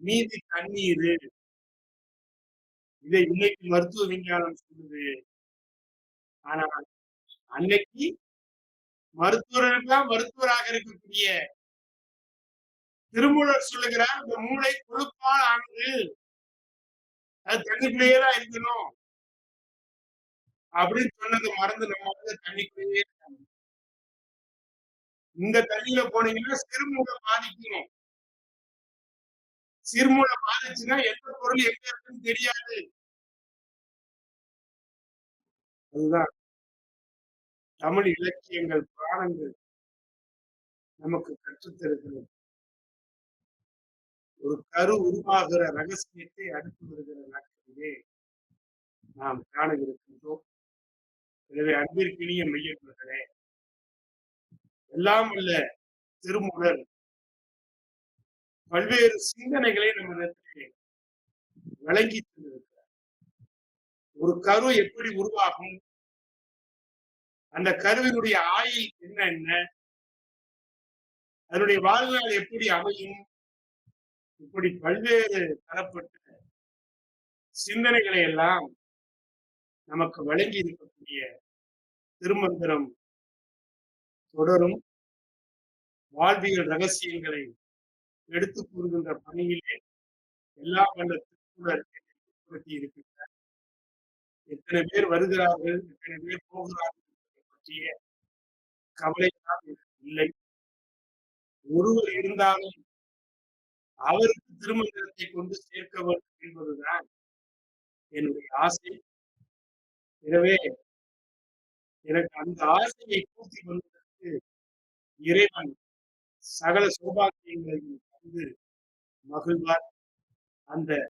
Speaker 1: மீதி தண்ணீர். இதை இன்னைக்கு மருத்துவ விஞ்ஞானம் சொல்லுது. ஆனா அன்னைக்கு மருத்துவர்களெல்லாம் மருத்துவராக இருக்கக்கூடிய திருமூலர் சொல்லுகிறார், இந்த மூளை கொழுப்பால் ஆனது, அது தண்ணிக்குள்ளேயே தான் இருக்கணும் அப்படின்னு சொன்னது மறந்து நம்ம வந்து தண்ணிக்குள்ளேயே. இந்த தண்ணியில போனீங்கன்னா சிறுமூளை பாதிக்கணும். சிறுமூளை பாதிச்சுன்னா எந்த பொருள் எங்க இருக்குன்னு தெரியாது. அதுதான் தமிழ் இலக்கியங்கள், புராணங்கள் நமக்கு கற்றுத்தருகிறது. ஒரு கரு உருவாகிற ரகசியத்தை அடுத்து வருகிற நாட்களிலே நாம் காண இருக்கின்றோம். எனவே அன்பிற்கினிய மையர்களே, எல்லாம் அல்ல திருமூலர் பல்வேறு சிந்தனைகளை நம்ம வழங்கி தந்திருக்கிறார். ஒரு கரு எப்படி உருவாகும், அந்த கருவினுடைய ஆயுள் என்ன, அதனுடைய வாழ்நாள் எப்படி அமையும், இப்படி பல்வேறு தரப்பட்ட சிந்தனைகளை எல்லாம் நமக்கு வழங்கி இருக்கக்கூடிய திருமந்திரம் தொடரும் வாழ்வியல் ரகசியங்களை எடுத்து கூறுகின்ற பணியிலே எல்லா வல்ல திருமூலர் இருக்கின்றார். எத்தனை பேர் வருகிறார்கள், எத்தனை பேர் போகிறார்கள் பற்றிய கவலை இல்லை. ஒருவர் இருந்தாலும் அவருக்கு திருமந்திரத்தை கொண்டு சேர்க்க வேண்டும் என்பதுதான் என்னுடைய ஆசை. எனவே எனக்கு அந்த ஆசையை பூர்த்தி பண்ணுவதற்கு இறைவன் சகல சௌபாக்கியங்களையும் தந்து மகிழ்வார். அந்த